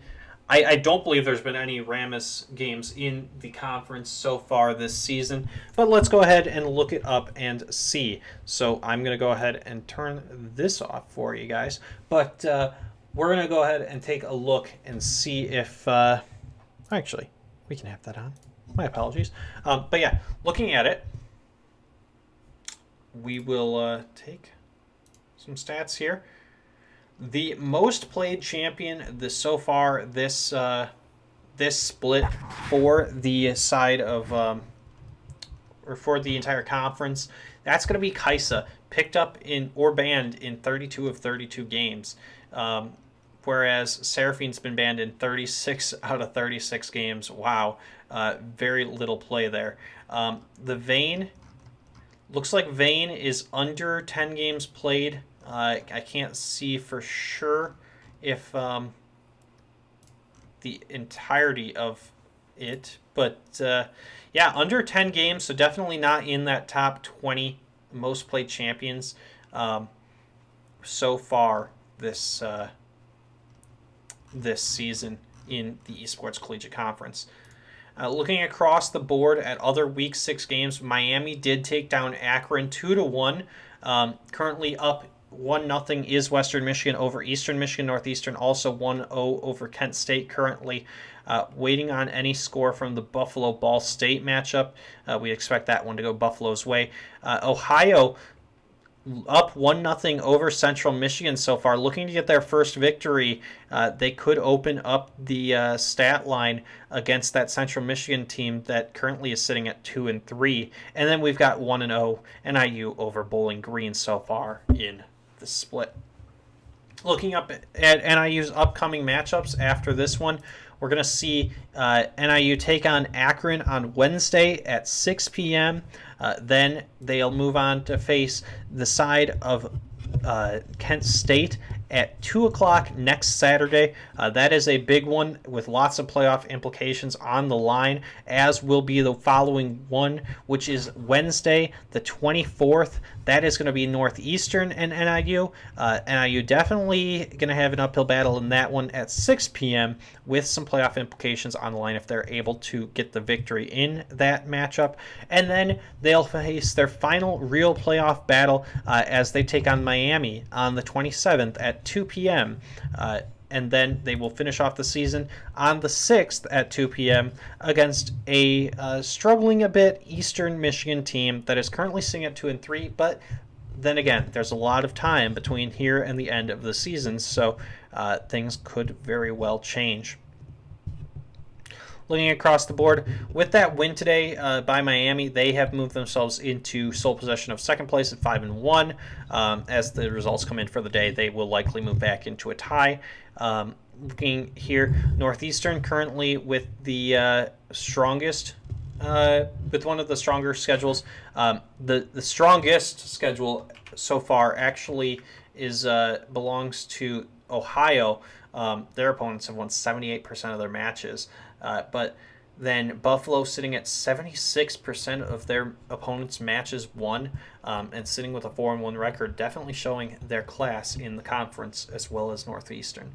I don't believe there's been any Rammus games in the conference so far this season, but let's go ahead and look it up and see. So I'm going to go ahead and turn this off for you guys, but we're going to go ahead and take a look and see if... actually, we can have that on. My apologies. But yeah, looking at it, we will take some stats here. The most played champion so far this split for the side of or for the entire conference, that's going to be Kai'Sa, picked up in or banned in 32 of 32 games, whereas Seraphine's been banned in 36 out of 36 games. Wow, very little play there. The Vayne, looks like Vayne is under 10 games played. I can't see for sure if the entirety of it, but yeah, under 10 games, so definitely not in that top 20 most played champions so far this this season in the Esports Collegiate Conference. Looking across the board at other Week 6 games, Miami did take down Akron 2-1. Currently up 1-0 is Western Michigan over Eastern Michigan. Northeastern also 1-0 over Kent State currently. Waiting on any score from the Buffalo-Ball State matchup. We expect that one to go Buffalo's way. Ohio up 1-0 over Central Michigan so far, looking to get their first victory. They could open up the stat line against that Central Michigan team that currently is sitting at 2-3. And then we've got 1-0 NIU over Bowling Green so far in the split. Looking up at NIU's upcoming matchups after this one, we're going to see NIU take on Akron on Wednesday at 6 p.m. Then they'll move on to face the side of Kent State at 2 o'clock next Saturday. That is a big one with lots of playoff implications on the line, as will be the following one, which is Wednesday, the 24th. That is going to be Northeastern and NIU. NIU definitely going to have an uphill battle in that one at 6 p.m. with some playoff implications on the line if they're able to get the victory in that matchup. And then they'll face their final real playoff battle as they take on Miami on the 27th at 2 p.m. And then they will finish off the season on the 6th at 2 p.m. against a struggling a bit Eastern Michigan team that is currently sitting at 2-3. But then again, there's a lot of time between here and the end of the season, so things could very well change. Looking across the board, with that win today by Miami, they have moved themselves into sole possession of second place at 5-1. As the results come in for the day, they will likely move back into a tie. Looking here, Northeastern currently with the strongest, with one of the stronger schedules. The strongest schedule so far actually is belongs to Ohio. Their opponents have won 78% of their matches. But then Buffalo sitting at 76% of their opponents' matches won, and sitting with a 4-1 record, definitely showing their class in the conference as well as Northeastern.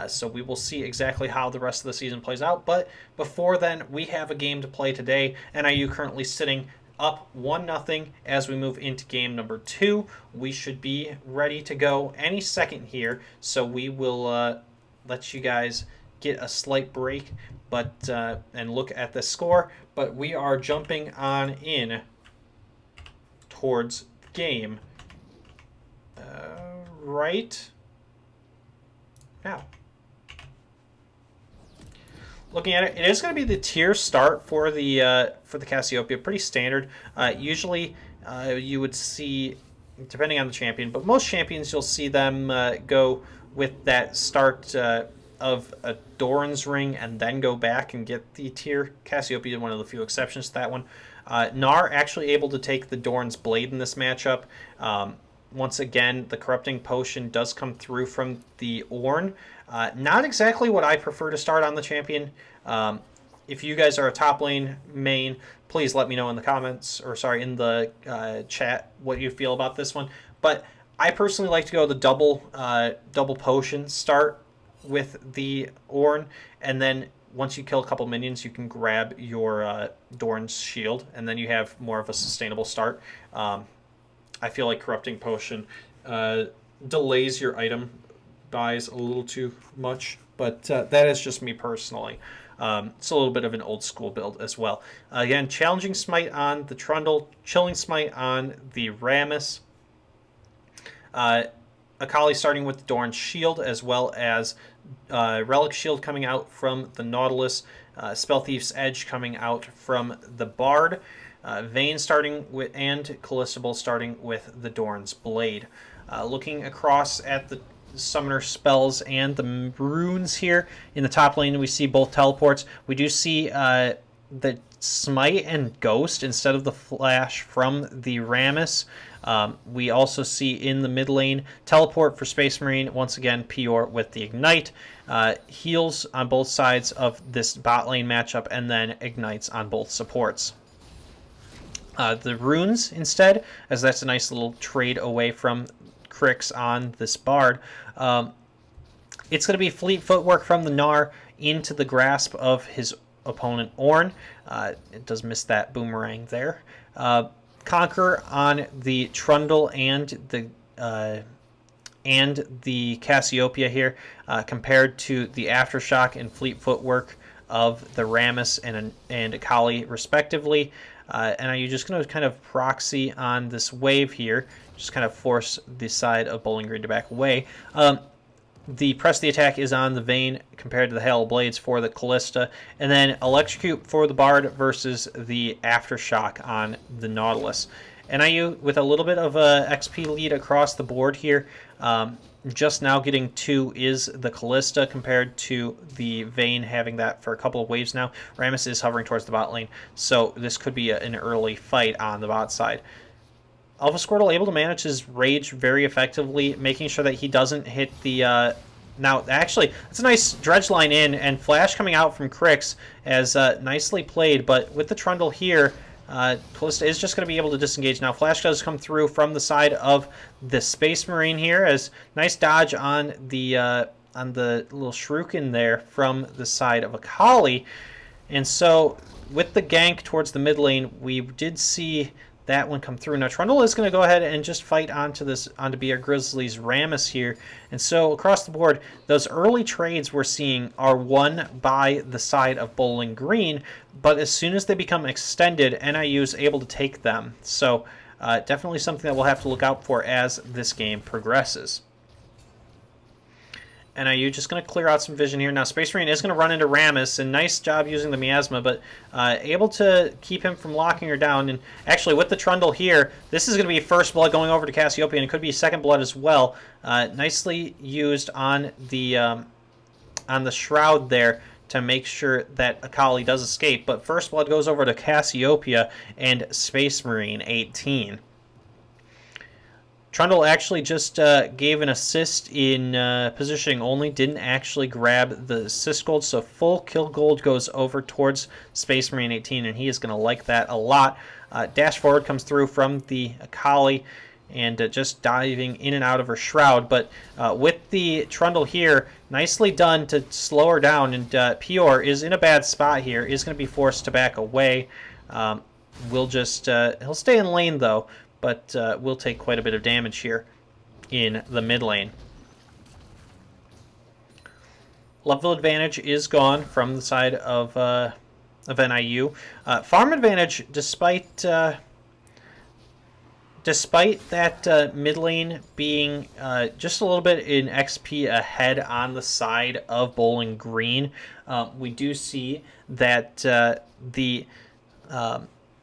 So we will see exactly how the rest of the season plays out. But before then, we have a game to play today. NIU currently sitting up 1-0 as we move into game number 2. We should be ready to go any second here, so we will let you guys get a slight break and look at the score, but we are jumping on in towards game right now. Looking at it, it is going to be the tier start for the Cassiopeia, pretty standard. Usually you would see depending on the champion, but most champions you'll see them go with that start of a Doran's ring and then go back and get the tier. Cassiopeia is one of the few exceptions to that one. Gnar actually able to take the Doran's blade in this matchup. Once again, the corrupting potion does come through from the Ornn. Not exactly what I prefer to start on the champion. If you guys are a top lane main, please let me know in the comments, or sorry, in the chat, what you feel about this one. But I personally like to go the double potion start with the Ornn, and then once you kill a couple minions, you can grab your Doran's shield, and then you have more of a sustainable start. I feel like corrupting potion delays your item buys a little too much, but that is just me personally. It's a little bit of an old school build as well. Again, challenging smite on the Trundle, chilling smite on the Rammus. Akali starting with the Doran's shield, as well as Relic shield coming out from the Nautilus, Spell Thief's Edge coming out from the Bard, Vayne starting with, and Callisto starting with the Doran's blade. Looking across at the summoner spells and the runes here in the top lane, we see both teleports. We do see the smite and ghost instead of the flash from the Rammus. We also see in the mid lane teleport for Space Marine, once again Pior with the ignite, heals on both sides of this bot lane matchup, and then ignites on both supports. The runes instead, as that's a nice little trade away from Crix on this Bard. It's going to be fleet footwork from the Gnar into the grasp of his opponent Ornn. It does miss that boomerang there. Conquer on the Trundle and the Cassiopeia here, compared to the Aftershock and fleet footwork of the Rammus and Akali respectively. And are you just going to kind of proxy on this wave here, just kind of force the side of Bowling Green to back away. The press the attack is on the Vayne compared to the Hail of Blades for the Callista, and then Electrocute for the Bard versus the Aftershock on the Nautilus. NIU with a little bit of a XP lead across the board here. Just now getting 2 is the Callista compared to the Vayne having that for a couple of waves now. Rammus is hovering towards the bot lane, so this could be an early fight on the bot side. Alpha Squirtle able to manage his rage very effectively, making sure that he doesn't hit the... Now, actually, it's a nice dredge line in, and Flash coming out from Crix as nicely played, but with the Trundle here, Callista is just going to be able to disengage. Now, Flash does come through from the side of the Space Marine here, as nice dodge on the little Shuriken there from the side of Akali. And so, with the gank towards the mid lane, we did see that one come through. Now Trundle is going to go ahead and just fight onto Bear Grizzly's Rammus here. And so across the board, those early trades we're seeing are won by the side of Bowling Green, but as soon as they become extended, NIU is able to take them. So definitely something that we'll have to look out for as this game progresses. NIU just going to clear out some vision here. Now Space Marine is going to run into Rammus, and nice job using the Miasma, but able to keep him from locking her down. And actually with the Trundle here, this is going to be first blood going over to Cassiopeia, and it could be second blood as well. Nicely used on the Shroud there to make sure that Akali does escape, but first blood goes over to Cassiopeia and Space Marine 18. Trundle actually just gave an assist in positioning only, didn't actually grab the assist gold, so full kill gold goes over towards Space Marine 18, and he is going to like that a lot. Dash forward comes through from the Akali, and just diving in and out of her Shroud, but with the Trundle here, nicely done to slow her down, and Pior is in a bad spot here, is going to be forced to back away. We'll just, he'll stay in lane though, but will take quite a bit of damage here in the mid lane. Level advantage is gone from the side of NIU. Farm advantage, despite that mid lane being just a little bit in XP ahead on the side of Bowling Green, we do see that the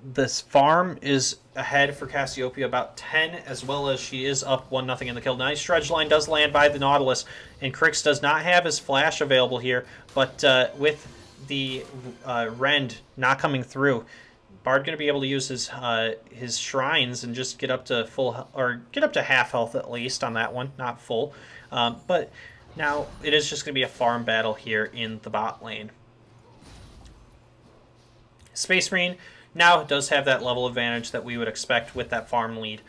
this farm is ahead for Cassiopeia about 10, as well as she is up 1-0 in the kill. Nice dredge line does land by the Nautilus, and Crix does not have his flash available here, but with the Rend not coming through, Bard going to be able to use his shrines and just get up to full, or get up to half health at least on that one, not full. But now it is just going to be a farm battle here in the bot lane. Space Marine now does have that level advantage that we would expect with that farm lead.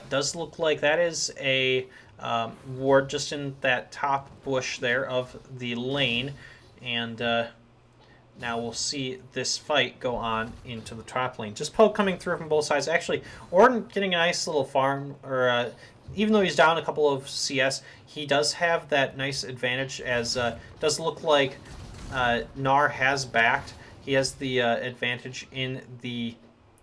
Does look like that is a ward just in that top bush there of the lane, and now we'll see this fight go on into the top lane. Just poke coming through from both sides. Actually, Ornn getting a nice little farm, or even though he's down a couple of CS, he does have that nice advantage, as does look like Gnar has backed. He has the advantage in the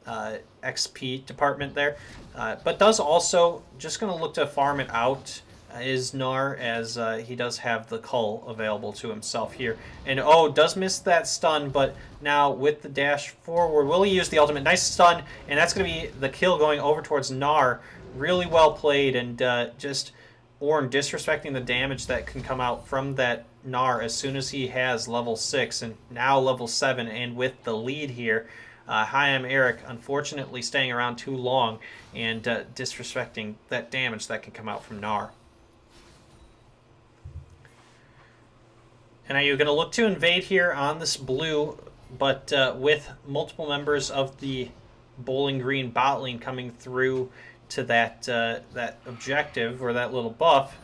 XP department there, but does also just going to look to farm it out is Gnar, as he does have the Cull available to himself here. And does miss that stun, but now with the dash forward, will he use the ultimate? Nice stun, and that's going to be the kill going over towards Gnar. Really well played, and just Ornn disrespecting the damage that can come out from that Gnar as soon as he has level 6 and now level 7, and with the lead here. Hi, I'm Eric, unfortunately staying around too long and disrespecting that damage that can come out from Gnar. And now you're going to look to invade here on this blue, but with multiple members of the Bowling Green bot lane coming through to that that objective, or that little buff,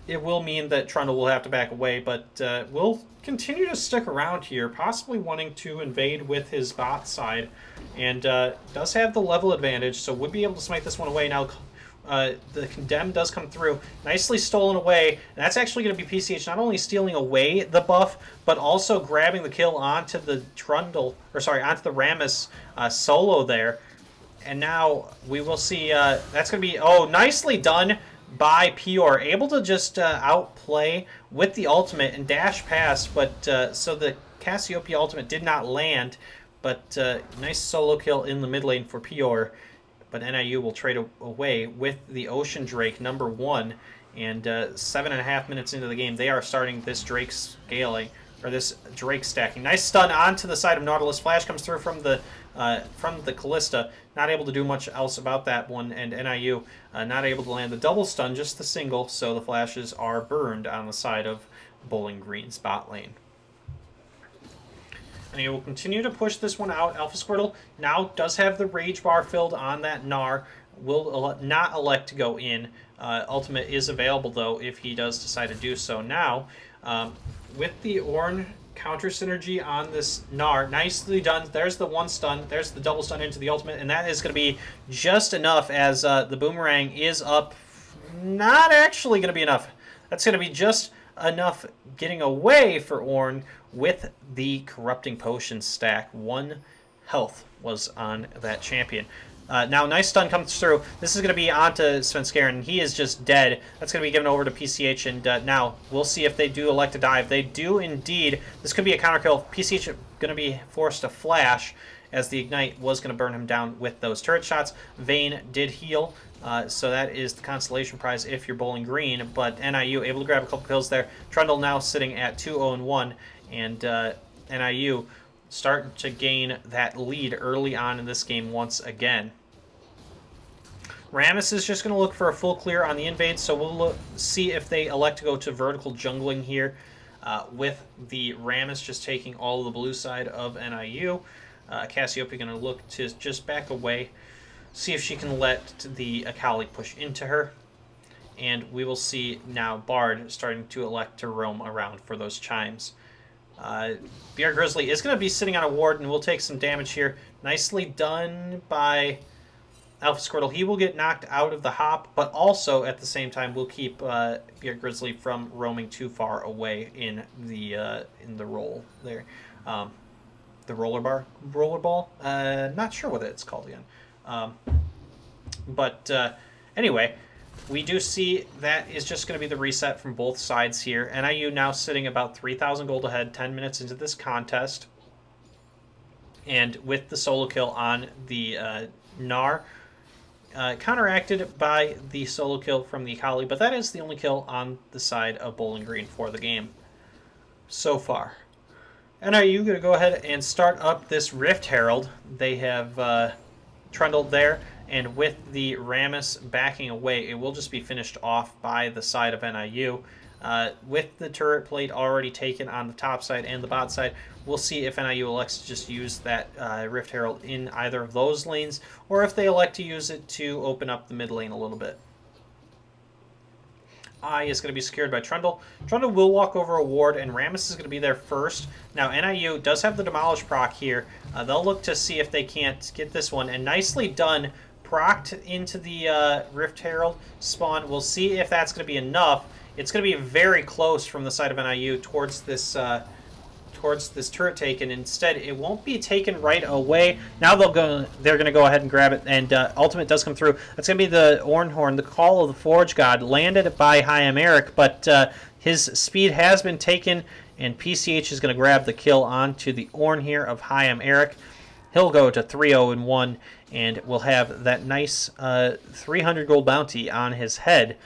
it will mean that Trundle will have to back away, but will continue to stick around here, possibly wanting to invade with his bot side, and does have the level advantage, so would be able to smite this one away. Now the Condemn does come through, nicely stolen away, and that's actually going to be PCH not only stealing away the buff, but also grabbing the kill onto the Trundle, or sorry, onto the Rammus solo there. And now we will see, that's going to be, nicely done by Pior, able to just outplay with the ultimate and dash past, but so the Cassiopeia ultimate did not land, but nice solo kill in the mid lane for Pior. But NIU will trade away with the Ocean Drake #1, and 7.5 minutes into the game, they are starting this Drake scaling, or this Drake stacking. Nice stun onto the side of Nautilus. Flash comes through from the Callista. Not able to do much else about that one, and NIU not able to land the double stun, just the single, so the flashes are burned on the side of Bowling Green's bot lane. And he will continue to push this one out. Alpha Squirtle now does have the Rage Bar filled on that Gnar. Will not elect to go in. Ultimate is available, though, if he does decide to do so. Now, with the Ornn counter synergy on this Gnar, nicely done. There's the one stun. There's the double stun into the ultimate, and that is going to be just enough, as the Boomerang is up. Not actually going to be enough. That's going to be just enough getting away for Ornn with the Corrupting Potion stack. 1 health was on that champion. Now, nice stun comes through. This is going to be onto Svenskeren, and he is just dead. That's going to be given over to PCH, and now we'll see if they do elect to dive. They do indeed. This could be a counter kill. PCH going to be forced to flash, as the Ignite was going to burn him down with those turret shots. Vayne did heal, so that is the consolation prize if you're Bowling Green, but NIU able to grab a couple kills there. Trundle now sitting at 2-0-1, and NIU starting to gain that lead early on in this game once again. Rammus is just going to look for a full clear on the invade, so we'll see if they elect to go to vertical jungling here, with the Rammus just taking all of the blue side of NIU. Cassiopeia going to look to just back away, see if she can let the Akali push into her. And we will see now Bard starting to elect to roam around for those chimes. BR Grizzly is going to be sitting on a ward, and we'll take some damage here. Nicely done by Alpha Squirtle. He will get knocked out of the hop, but also at the same time will keep BR Grizzly from roaming too far away in the roll there. The roller ball. Not sure what it's called again. But anyway, we do see that is just going to be the reset from both sides here. NIU now sitting about 3,000 gold ahead, 10 minutes into this contest. And with the solo kill on the Gnar, counteracted by the solo kill from the Akali, but that is the only kill on the side of Bowling Green for the game so far. NIU going to go ahead and start up this Rift Herald. They have trundled there, and with the Rammus backing away, it will just be finished off by the side of NIU. With the turret plate already taken on the top side and the bot side, we'll see if NIU elects to just use that Rift Herald in either of those lanes, or if they elect to use it to open up the mid lane a little bit. I is going to be secured by Trundle. Trundle will walk over a ward, and Rammus is going to be there first. Now, NIU does have the Demolish proc here. They'll look to see if they can't get this one, and nicely done. Procced into the Rift Herald spawn. We'll see if that's going to be enough. It's going to be very close from the side of NIU towards this turret taken. Instead, it won't be taken right away. Now they're going to go ahead and grab it, and ultimate does come through. That's going to be the Ornhorn, the Call of the Forge God, landed by Hyam but his speed has been taken, and PCH is going to grab the kill onto the Ornn here of Hyam. He'll go to 3-0-1, and we'll have that nice 300 gold bounty on his head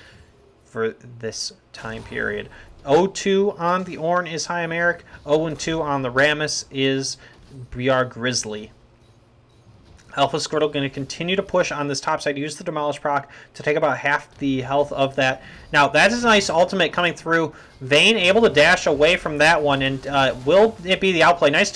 for this time period. 0-2 on the Ornn is Hyam. 0-2 on the Rammus is BR Grizzly. Alpha Squirtle going to continue to push on this top side, use the Demolish proc to take about half the health of that. Now, that is a nice ultimate coming through. Vayne able to dash away from that one, and will it be the outplay? Nice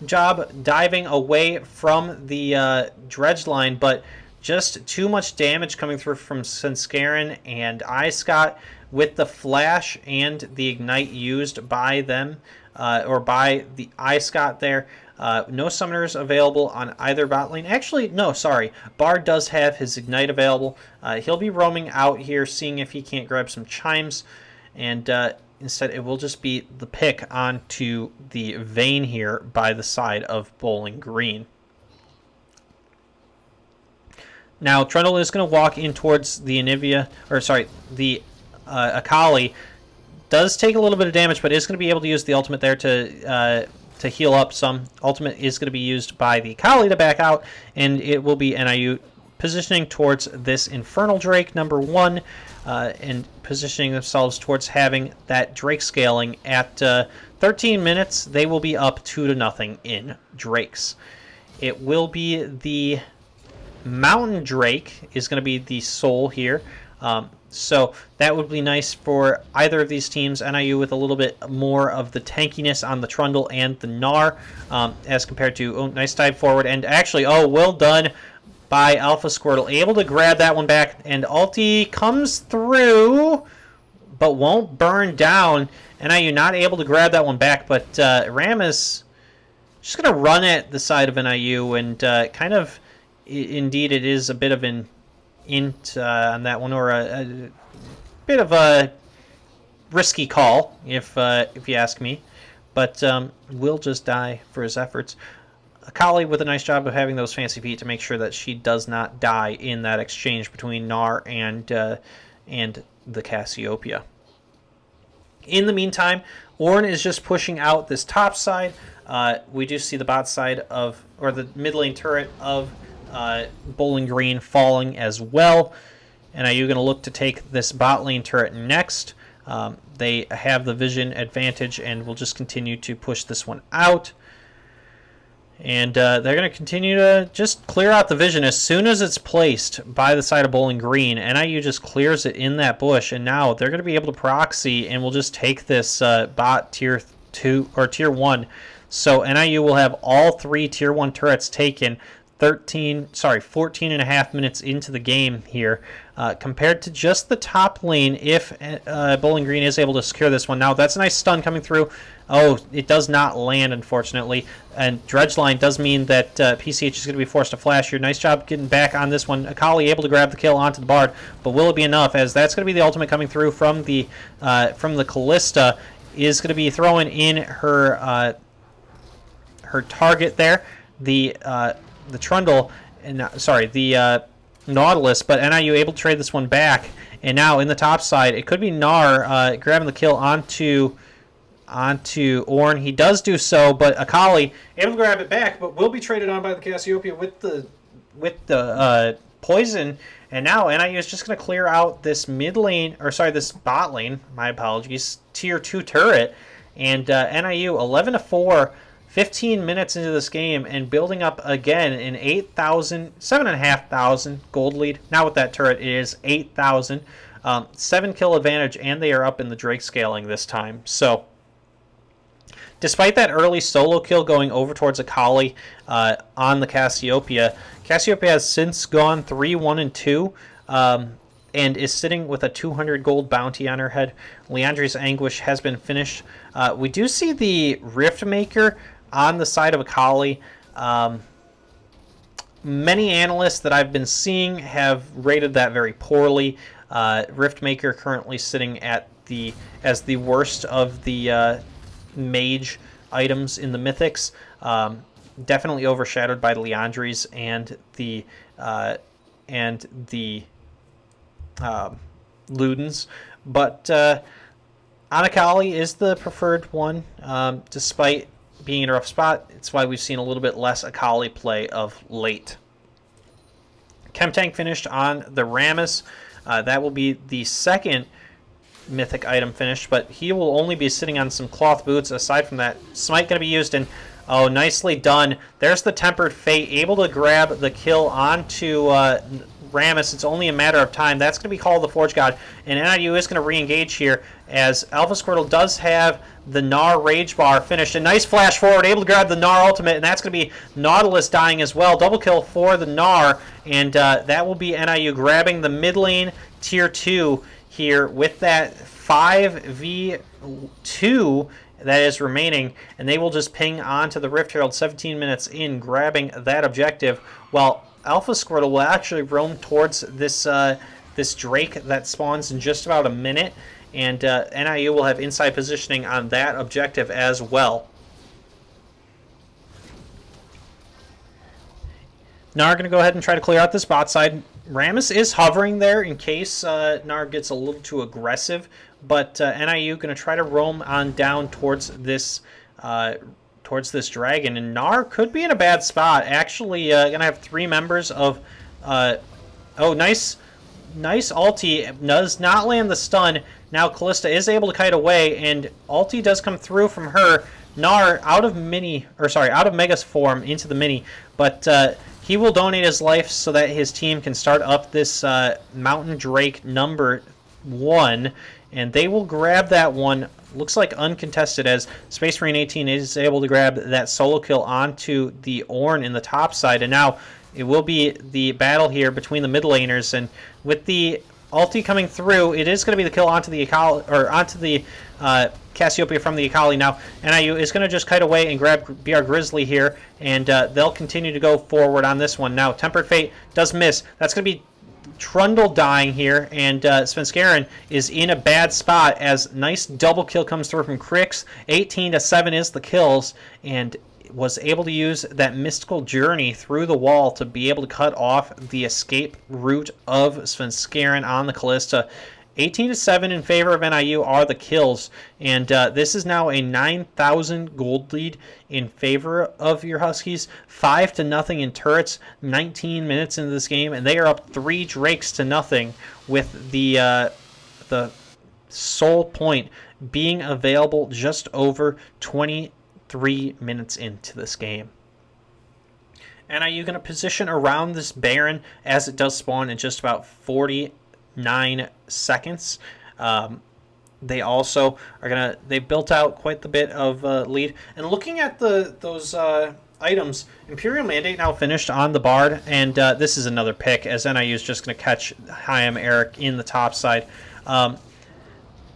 job diving away from the dredge line, but just too much damage coming through from Sinskaran and iScott with the flash and the ignite used by them, or by the iScott there. No summoners available on either bot lane. Actually, no, sorry. Bard does have his ignite available. He'll be roaming out here, seeing if he can't grab some chimes, and instead it will just be the pick onto the Vayne here by the side of Bowling Green. Now, Trundle is going to walk in towards the the Akali. Does take a little bit of damage, but is going to be able to use the ultimate there to heal up some. Ultimate is going to be used by the Akali to back out, and it will be NIU positioning towards this Infernal Drake number 1, and positioning themselves towards having that Drake scaling at 13 minutes. They will be up 2-0 in Drakes. It will be the Mountain Drake is going to be the soul here. So that would be nice for either of these teams. NIU with a little bit more of the tankiness on the Trundle and the Gnar, as compared to, nice dive forward. And actually, well done by Alpha Squirtle. Able to grab that one back. And ulti comes through, but won't burn down. NIU not able to grab that one back. But Rammus just going to run at the side of NIU, and kind of, indeed, it is a bit of an int on that one, or a bit of a risky call, if you ask me, but will just die for his efforts. Akali with a nice job of having those fancy feet to make sure that she does not die in that exchange between Gnar and the Cassiopeia. In the meantime, Ornn is just pushing out this top side. We do see the bot side or the mid lane turret of Bowling Green falling as well. And are you going to look to take this bot lane turret next? They have the vision advantage and will just continue to push this one out. And they're going to continue to just clear out the vision as soon as it's placed by the side of Bowling Green. NIU just clears it in that bush, and now they're going to be able to proxy, and we'll just take this bot tier 2 or tier 1. So NIU will have all 3 tier 1 turrets taken 14 and a half minutes into the game here, compared to just the top lane if Bowling Green is able to secure this one. Now, that's a nice stun coming through. Oh, it does not land, unfortunately. And Dredge Line does mean that PCH is going to be forced to flash here. Nice job getting back on this one. Akali able to grab the kill onto the Bard, but will it be enough? As that's going to be the ultimate coming through from the Callista, is going to be throwing in her target there, the Trundle, and the Nautilus, but NIU able to trade this one back. And now in the top side, it could be Gnar grabbing the kill onto onto Ornn. He does do so, but Akali able to grab it back, but will be traded on by the Cassiopeia with the poison. And now NIU is just going to clear out this mid lane, or sorry, this bot lane. My apologies. Tier 2 turret, and NIU 11-4. 15 minutes into this game and building up again an 7,500 gold lead. Now with that turret, it is 8,000. 7 kill advantage, and they are up in the Drake scaling this time. So, despite that early solo kill going over towards Akali on the Cassiopeia, Cassiopeia has since gone 3-1-2 and is sitting with a 200 gold bounty on her head. Liandry's Anguish has been finished. We do see the Riftmaker on the side of Akali. Many analysts that I've been seeing have rated that very poorly. Riftmaker currently sitting at as the worst of the mage items in the mythics. Definitely overshadowed by Liandry's and the Ludens. But Akali is the preferred one, despite being in a rough spot. It's why we've seen a little bit less Akali play of late. Chemtank finished on the Rammus. That will be the second mythic item finished, but he will only be sitting on some cloth boots. Aside from that, Smite going to be used, and oh, nicely done. There's the Tempered Fate, able to grab the kill onto Rammus. It's only a matter of time. That's going to be called the Forge God, and NIU is going to re-engage here as Alpha Squirtle does have the Gnar Rage Bar finished. A nice flash forward, able to grab the Gnar ultimate, and that's going to be Nautilus dying as well. Double kill for the Gnar, and that will be NIU grabbing the mid lane tier 2 here with that 5v2 that is remaining, and they will just ping onto the Rift Herald 17 minutes in, grabbing that objective, while Alpha Squirtle will actually roam towards this Drake that spawns in just about a minute, and NIU will have inside positioning on that objective as well. Gnar going to go ahead and try to clear out this bot side. Rammus is hovering there in case Gnar gets a little too aggressive, but NIU going to try to roam on down towards this dragon, and Gnar could be in a bad spot. Actually, going to have 3 members of... oh, nice ulti. Does not land the stun. Now Kalista is able to kite away, and ulti does come through from her. Gnar out of Mega's form into the mini, but he will donate his life so that his team can start up this Mountain Drake number 1, and they will grab that one. Looks like uncontested, as Space Marine 18 is able to grab that solo kill onto the Ornn in the top side, and now it will be the battle here between the mid laners, and with the ulti coming through, it is going to be the kill onto the Akali, or onto the Cassiopeia from the Akali. Now NIU is going to just kite away and grab BR Grizzly here, and they'll continue to go forward on this one. Now Tempered Fate does miss. That's going to be Trundle dying here, and Svenskeren is in a bad spot as nice double kill comes through from Crix. 18-7 is the kills, and was able to use that mystical journey through the wall to be able to cut off the escape route of Svenskeren on the Kalista. 18-7 in favor of NIU are the kills, and this is now a 9,000 gold lead in favor of your Huskies. 5-0 in turrets. 19 minutes into this game, and they are up 3 Drakes to nothing, with the sole point being available just over 23 minutes into this game. And are you going to position around this Baron as it does spawn in just about 49 seconds? They also are they built out quite the bit of lead. And looking at those items, Imperial Mandate now finished on the Bard, and this is another pick, as NIU is just going to catch Chaim Eric in the top side.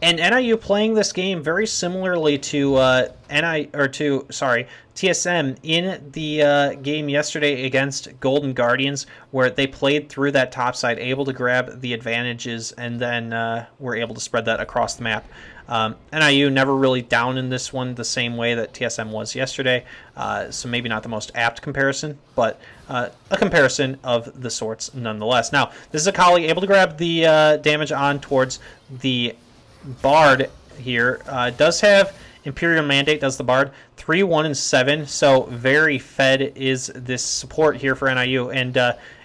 And NIU playing this game very similarly to TSM in the game yesterday against Golden Guardians, where they played through that top side, able to grab the advantages, and then were able to spread that across the map. NIU never really down in this one the same way that TSM was yesterday, so maybe not the most apt comparison, but a comparison of the sorts nonetheless. Now, this is Akali able to grab the damage on towards the Bard here. Does have Imperial Mandate does the Bard. 3, 1, and 7. So very fed is this support here for NIU. And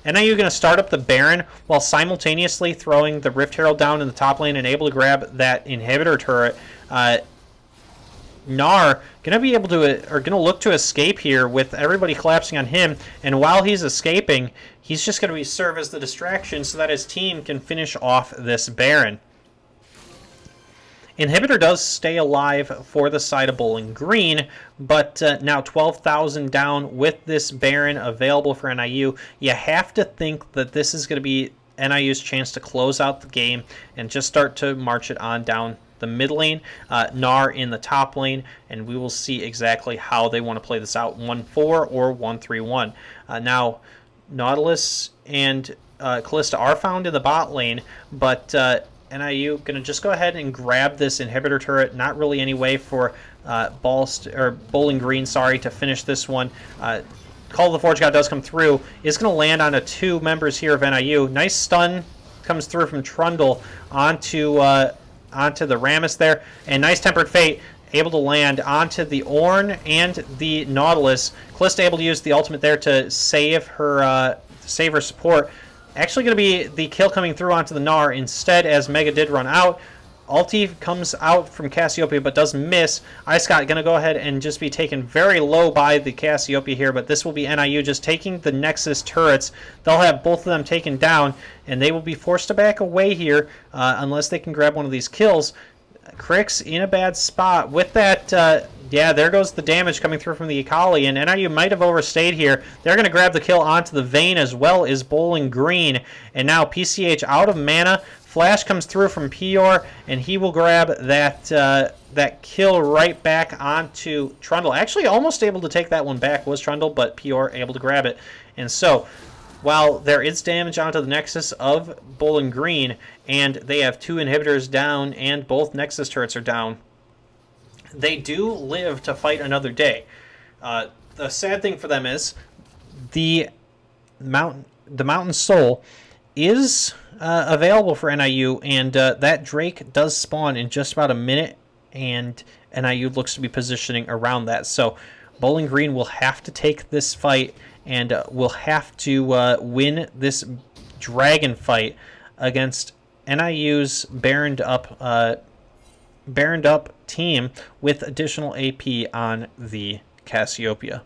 NIU going to start up the Baron while simultaneously throwing the Rift Herald down in the top lane and able to grab that inhibitor turret. Gnar gonna be able to, or gonna look to escape here with everybody collapsing on him, and while he's escaping, he's just gonna serve as the distraction so that his team can finish off this Baron. Inhibitor does stay alive for the side of Bowling Green, but now 12,000 down with this Baron available for NIU. You have to think that this is going to be NIU's chance to close out the game and just start to march it on down the mid lane, Gnar in the top lane, and we will see exactly how they want to play this out, 1-4 or 1-3-1. Now, Nautilus and Kalista are found in the bot lane, but NIU going to just go ahead and grab this inhibitor turret. Not really any way for Bowling Green, to finish this one. Call of the Forge God does come through. Is going to land on 2 members here of NIU. Nice stun comes through from Trundle onto the Rammus there, and nice Tempered Fate able to land onto the Ornn and the Nautilus. Kalista able to use the ultimate there to save her support. Actually going to be the kill coming through onto the Gnar instead, as Mega did run out. Ulti comes out from Cassiopeia but does miss. Icecott going to go ahead and just be taken very low by the Cassiopeia here, but this will be NIU just taking the Nexus turrets. They'll have both of them taken down, and they will be forced to back away here unless they can grab one of these kills. Crix in a bad spot with that. Yeah, there goes the damage coming through from the Akali, and NIU might have overstayed here. They're going to grab the kill onto the Vayne as well as Bowling Green, and now PCH out of mana. Flash comes through from Pior, and he will grab that kill right back onto Trundle. Actually, almost able to take that one back was Trundle, but Pior able to grab it. And so, while there is damage onto the Nexus of Bowling Green, and they have 2 inhibitors down, and both Nexus turrets are down, they do live to fight another day. The sad thing for them is the Mountain Soul is available for NIU, and that Drake does spawn in just about a minute, and NIU looks to be positioning around that. So Bowling Green will have to take this fight, and will have to win this dragon fight against NIU's Baroned up team with additional AP on the Cassiopeia.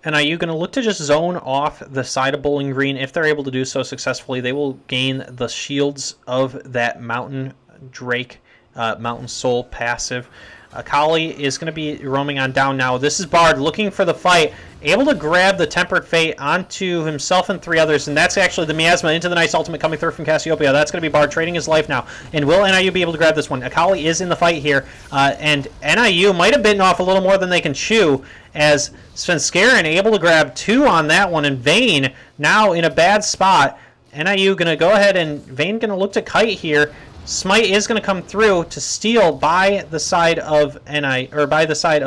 NIU going to look to just zone off the side of Bowling Green. If they're able to do so successfully, they will gain the shields of that Mountain Drake, Mountain Soul passive. Akali is going to be roaming on down now. This is Bard looking for the fight, able to grab the Tempered Fate onto himself and 3 others, and that's actually the Miasma into the nice ultimate coming through from Cassiopeia. That's going to be Bard trading his life now. And will NIU be able to grab this one? Akali is in the fight here, and NIU might have bitten off a little more than they can chew, as Svenskeren able to grab 2 on that one, and Vayne now in a bad spot. NIU going to go ahead, and Vayne going to look to kite here. Smite is going to come through to steal by the side of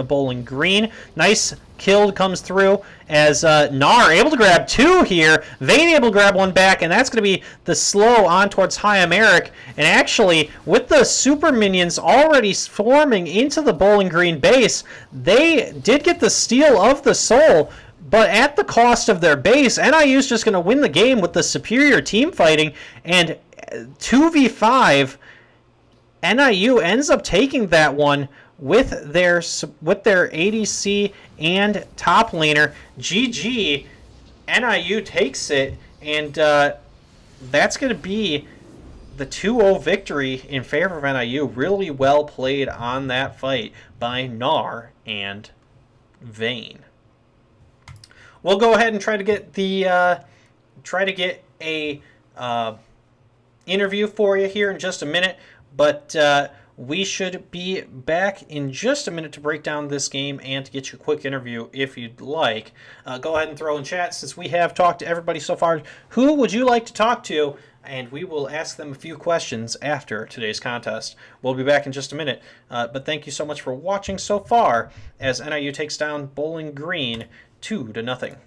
Bowling Green. Nice kill comes through as Gnar able to grab 2 here. Vayne able to grab 1 back, and that's going to be the slow on towards High Americ. And actually, with the super minions already swarming into the Bowling Green base, they did get the steal of the soul, but at the cost of their base. NIU is just going to win the game with the superior team fighting, and 2v5, NIU ends up taking that one with their ADC and top laner. GG, NIU takes it, and that's going to be the 2-0 victory in favor of NIU. Really well played on that fight by Gnar and Vayne. We'll go ahead and try to get a interview for you here in just a minute, but we should be back in just a minute to break down this game and to get you a quick interview if you'd like. Go ahead and throw in chat, since we have talked to everybody so far. Who would you like to talk to? And we will ask them a few questions after today's contest. We'll be back in just a minute, but thank you so much for watching so far as NIU takes down Bowling Green 2-0.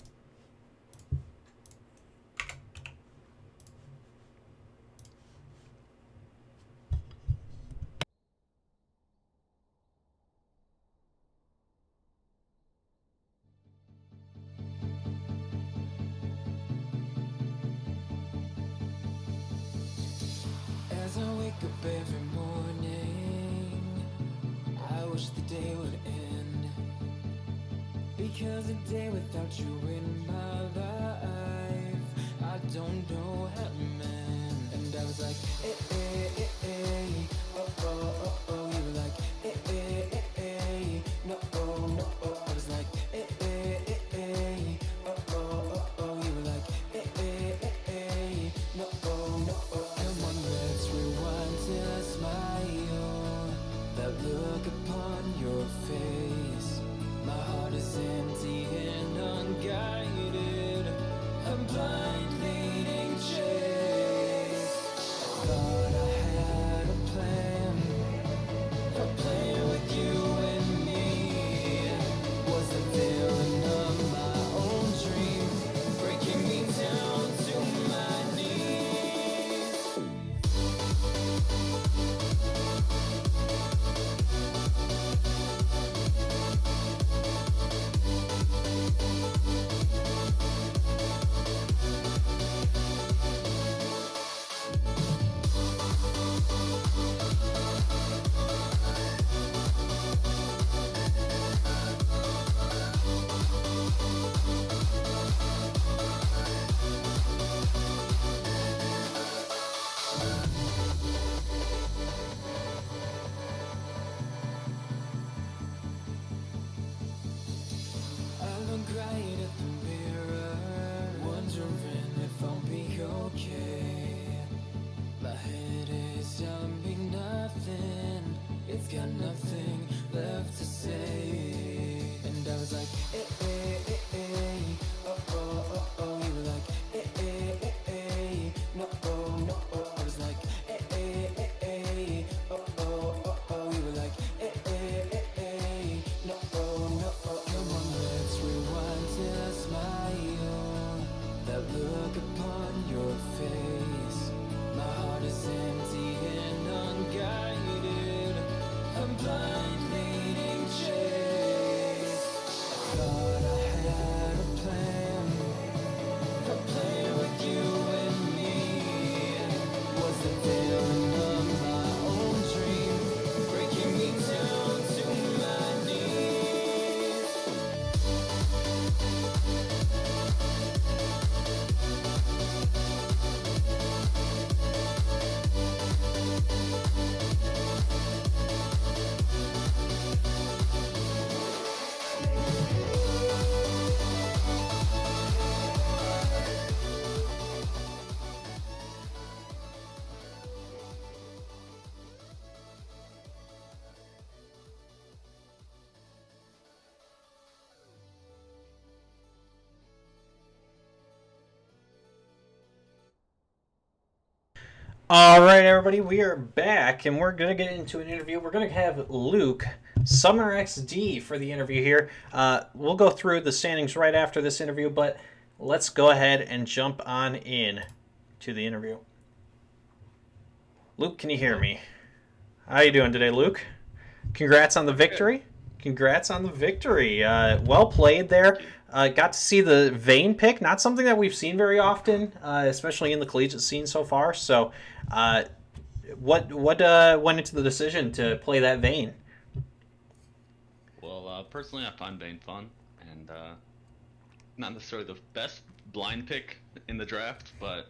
because a day without you in my life, I don't know how to mend. And I was like, oh, oh, oh, oh. You were like, no, oh, no, oh. I was like, oh, oh, oh, oh. You were like, no, oh, no, oh. Come on, let's rewind till I smile. That look upon your face. My heart is empty and unguided. I'm blind leading chase. I thought I had a plan with you and me. Was the villain of my own dream, breaking me down to my knees. I look right at the mirror, wondering if I'll be okay. My head is telling me nothing, it's got nothing left to say. And I was like, oh, oh, oh, oh. You were like, no, oh, no, oh. I was like, oh, oh, oh, oh. You were like, no, oh, no, oh. Come on, let's rewind till I smile. That look upon your face. My heart is empty and unguided. I'm blind leading chase. I thought I had a plan with you and me. Was the villain of my own dream, breaking me down to my knees. All right, everybody, we are back, and we're going to get into an interview. We're going to have Luke, Summer XD, for the interview here. We'll go through the standings right after this interview, but let's go ahead and jump on in to the interview. Luke, can you hear me? How you doing today, Luke? Congrats on the victory. Congrats on the victory. Well played there. Got to see the Vayne pick, not something that we've seen very often, especially in the collegiate scene so far. So, what went into the decision to play that Vayne? Well, personally, I find Vayne fun, and not necessarily the best blind pick in the draft, but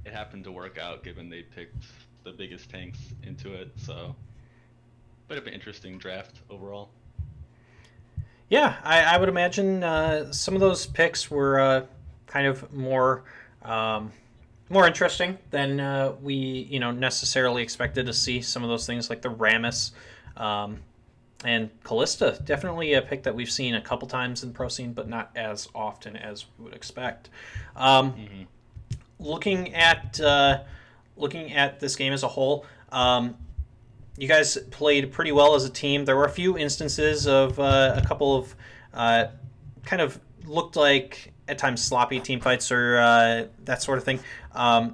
it happened to work out given they picked the biggest tanks into it. So, bit of an interesting draft overall. Yeah, I would imagine some of those picks were kind of more interesting than we necessarily expected to see. Some of those things like the Rammus and Callista, definitely a pick that we've seen a couple times in pro scene, but not as often as we would expect. Looking at this game as a whole. You guys played pretty well as a team. There were a few instances of a couple of kind of looked like at times sloppy team fights or that sort of thing. How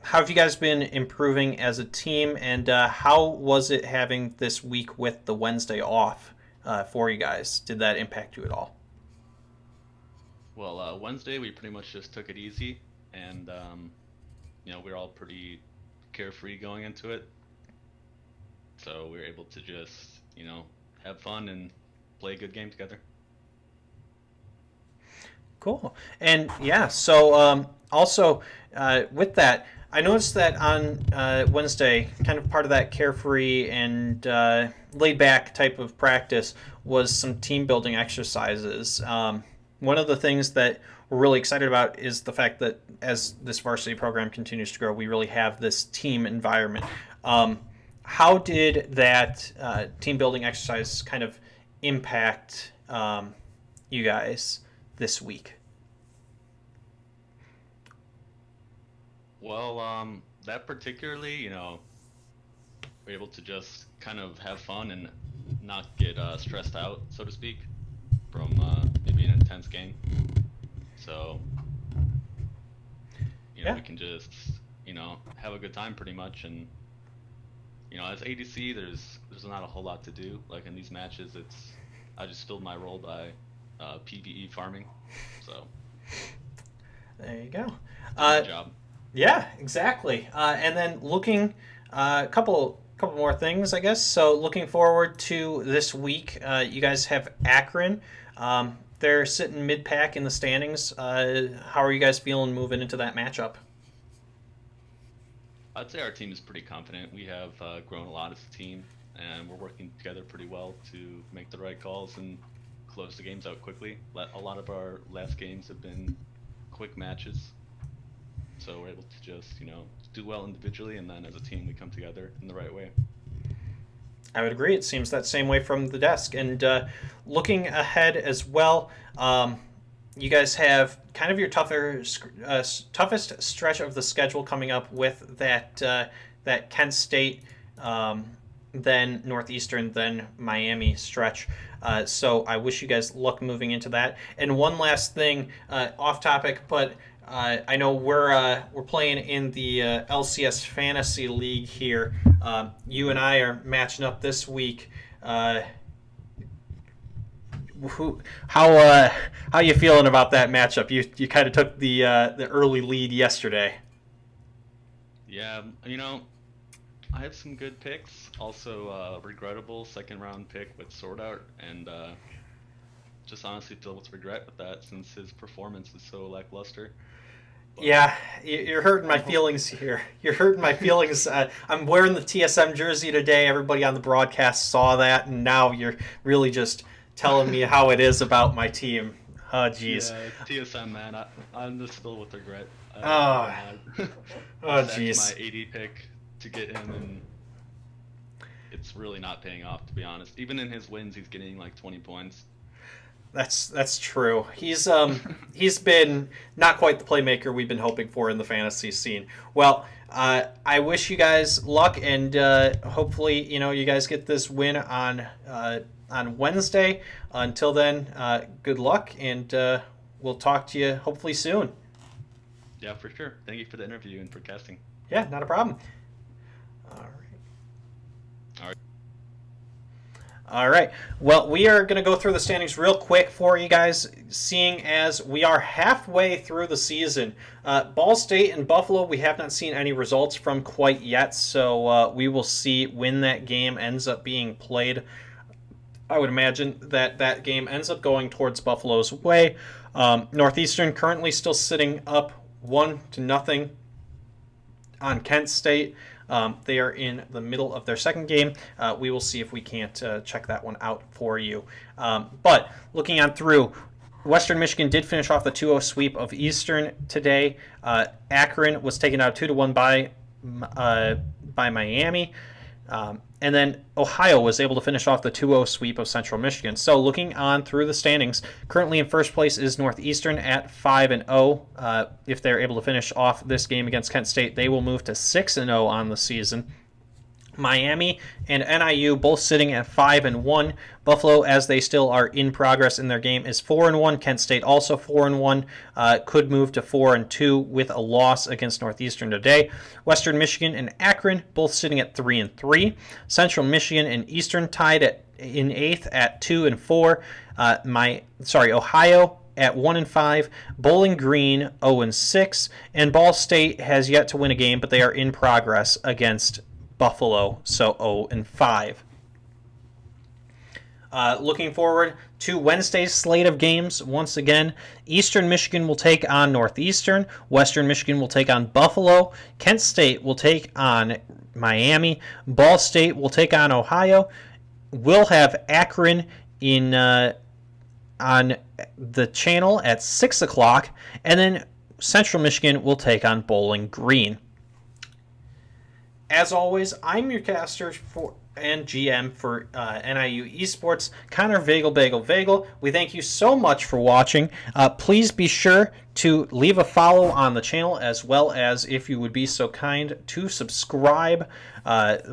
have you guys been improving as a team, and how was it having this week with the Wednesday off for you guys? Did that impact you at all? Well, Wednesday we pretty much just took it easy, and we were all pretty carefree going into it. So we were able to just, have fun and play a good game together. Cool. And yeah, so also with that, I noticed that on Wednesday, kind of part of that carefree and laid back type of practice was some team building exercises. One of the things that we're really excited about is the fact that as this varsity program continues to grow, we really have this team environment. How did that team building exercise kind of impact you guys this week? Well, that particularly, we're able to just kind of have fun and not get stressed out, so to speak, from maybe an intense game. So, Yeah. we can just, have a good time pretty much. And, as ADC, there's not a whole lot to do. Like in these matches, I just filled my role by PvE farming. So, There you go. good job. Yeah, exactly. And then looking a couple more things, I guess. So looking forward to this week, you guys have Akron. They're sitting mid-pack in the standings. How are you guys feeling moving into that matchup? I'd say our team is pretty confident. We have grown a lot as a team, and we're working together pretty well to make the right calls and close the games out quickly. A lot of our last games have been quick matches, so we're able to just, do well individually, and then as a team we come together in the right way. I would agree. It seems that same way from the desk. And looking ahead as well, you guys have kind of your toughest stretch of the schedule coming up with that Kent State, then Northeastern, then Miami stretch. So I wish you guys luck moving into that. And one last thing, off topic, but I know we're playing in the LCS Fantasy League here. You and I are matching up this week. How you feeling about that matchup? You kind of took the early lead yesterday. Yeah, I have some good picks. Also, regrettable second round pick with Sword Art, and just honestly filled with regret with that since his performance is so lackluster. But Yeah, you're hurting my feelings here. You're hurting my feelings. I'm wearing the TSM jersey today. Everybody on the broadcast saw that, and now you're really just telling me how it is about my team. Oh, jeez. Yeah, TSM, man. I'm just filled with regret. Oh. Oh, Stacked jeez. my AD pick to get him, and it's really not paying off, to be honest. Even in his wins, he's getting like 20 points. That's true. He's been not quite the playmaker we've been hoping for in the fantasy scene. Well, I wish you guys luck, and hopefully you guys get this win on Wednesday. Until then, good luck, and we'll talk to you hopefully soon. Yeah, for sure. Thank you for the interview and for casting. Yeah, not a problem. All right. All right. All right. Well, we are going to go through the standings real quick for you guys, seeing as we are halfway through the season. Ball State and Buffalo, we have not seen any results from quite yet, so we will see when that game ends up being played. I would imagine that game ends up going towards Buffalo's way. Northeastern currently still sitting up 1-0 on Kent State. They are in the middle of their second game. We will see if we can't check that one out for you. But looking on through, Western Michigan did finish off the 2-0 sweep of Eastern today. Akron was taken out 2-1 by Miami. And then Ohio was able to finish off the 2-0 sweep of Central Michigan. So looking on through the standings, currently in first place is Northeastern at 5-0. If they're able to finish off this game against Kent State, they will move to 6-0 on the season. Miami and NIU both sitting at 5-1. Buffalo, as they still are in progress in their game, is 4-1. Kent State also 4-1. Could move to 4-2 with a loss against Northeastern today. Western Michigan and Akron both sitting at 3-3. Central Michigan and Eastern tied in 8th at 2-4. Ohio at 1-5, Bowling Green 0-6, and Ball State has yet to win a game, but they are in progress against Buffalo, so 0-5. Looking forward to Wednesday's slate of games. Once again, Eastern Michigan will take on Northeastern. Western Michigan will take on Buffalo. Kent State will take on Miami. Ball State will take on Ohio. We'll have Akron in on the channel at 6 o'clock. And then Central Michigan will take on Bowling Green. As always, I'm your caster and GM for NIU Esports, Connor Vagel. We thank you so much for watching. Please be sure to leave a follow on the channel, as well as, if you would be so kind, to subscribe.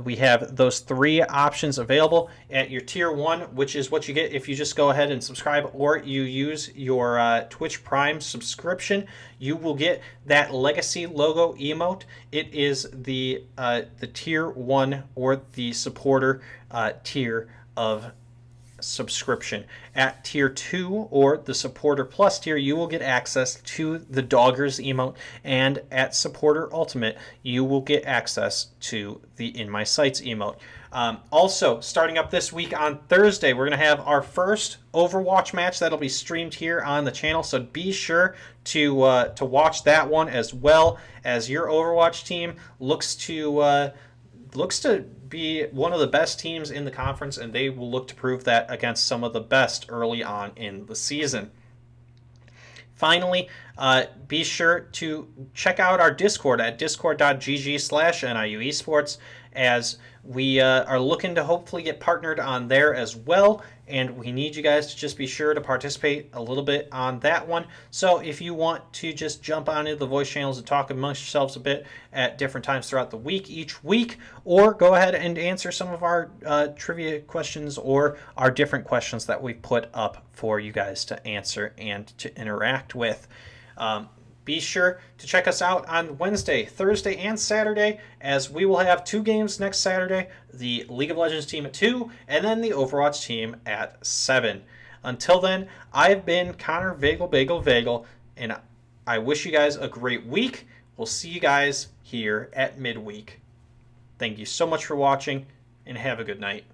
We have those 3 options available at your tier 1, which is what you get if you just go ahead and subscribe, or you use your Twitch Prime subscription. You will get that legacy logo emote. It is the tier 1 or the supporter tier of subscription. At tier 2 or the supporter plus tier, you will get access to the Doggers emote, and at supporter ultimate, you will get access to the In My Sights emote. Also, starting up this week on Thursday, we're going to have our first Overwatch match that'll be streamed here on the channel, so be sure to watch that one, as well as your Overwatch team looks to be one of the best teams in the conference, and they will look to prove that against some of the best early on in the season. Finally, be sure to check out our Discord at discord.gg/NIU Esports, as we are looking to hopefully get partnered on there as well, and we need you guys to just be sure to participate a little bit on that one. So if you want to just jump onto the voice channels and talk amongst yourselves a bit at different times throughout the week, each week, or go ahead and answer some of our trivia questions or our different questions that we put up for you guys to answer and to interact with. Be sure to check us out on Wednesday, Thursday, and Saturday, as we will have 2 games next Saturday, the League of Legends team at 2, and then the Overwatch team at 7. Until then, I've been Connor Vagel, and I wish you guys a great week. We'll see you guys here at midweek. Thank you so much for watching, and have a good night.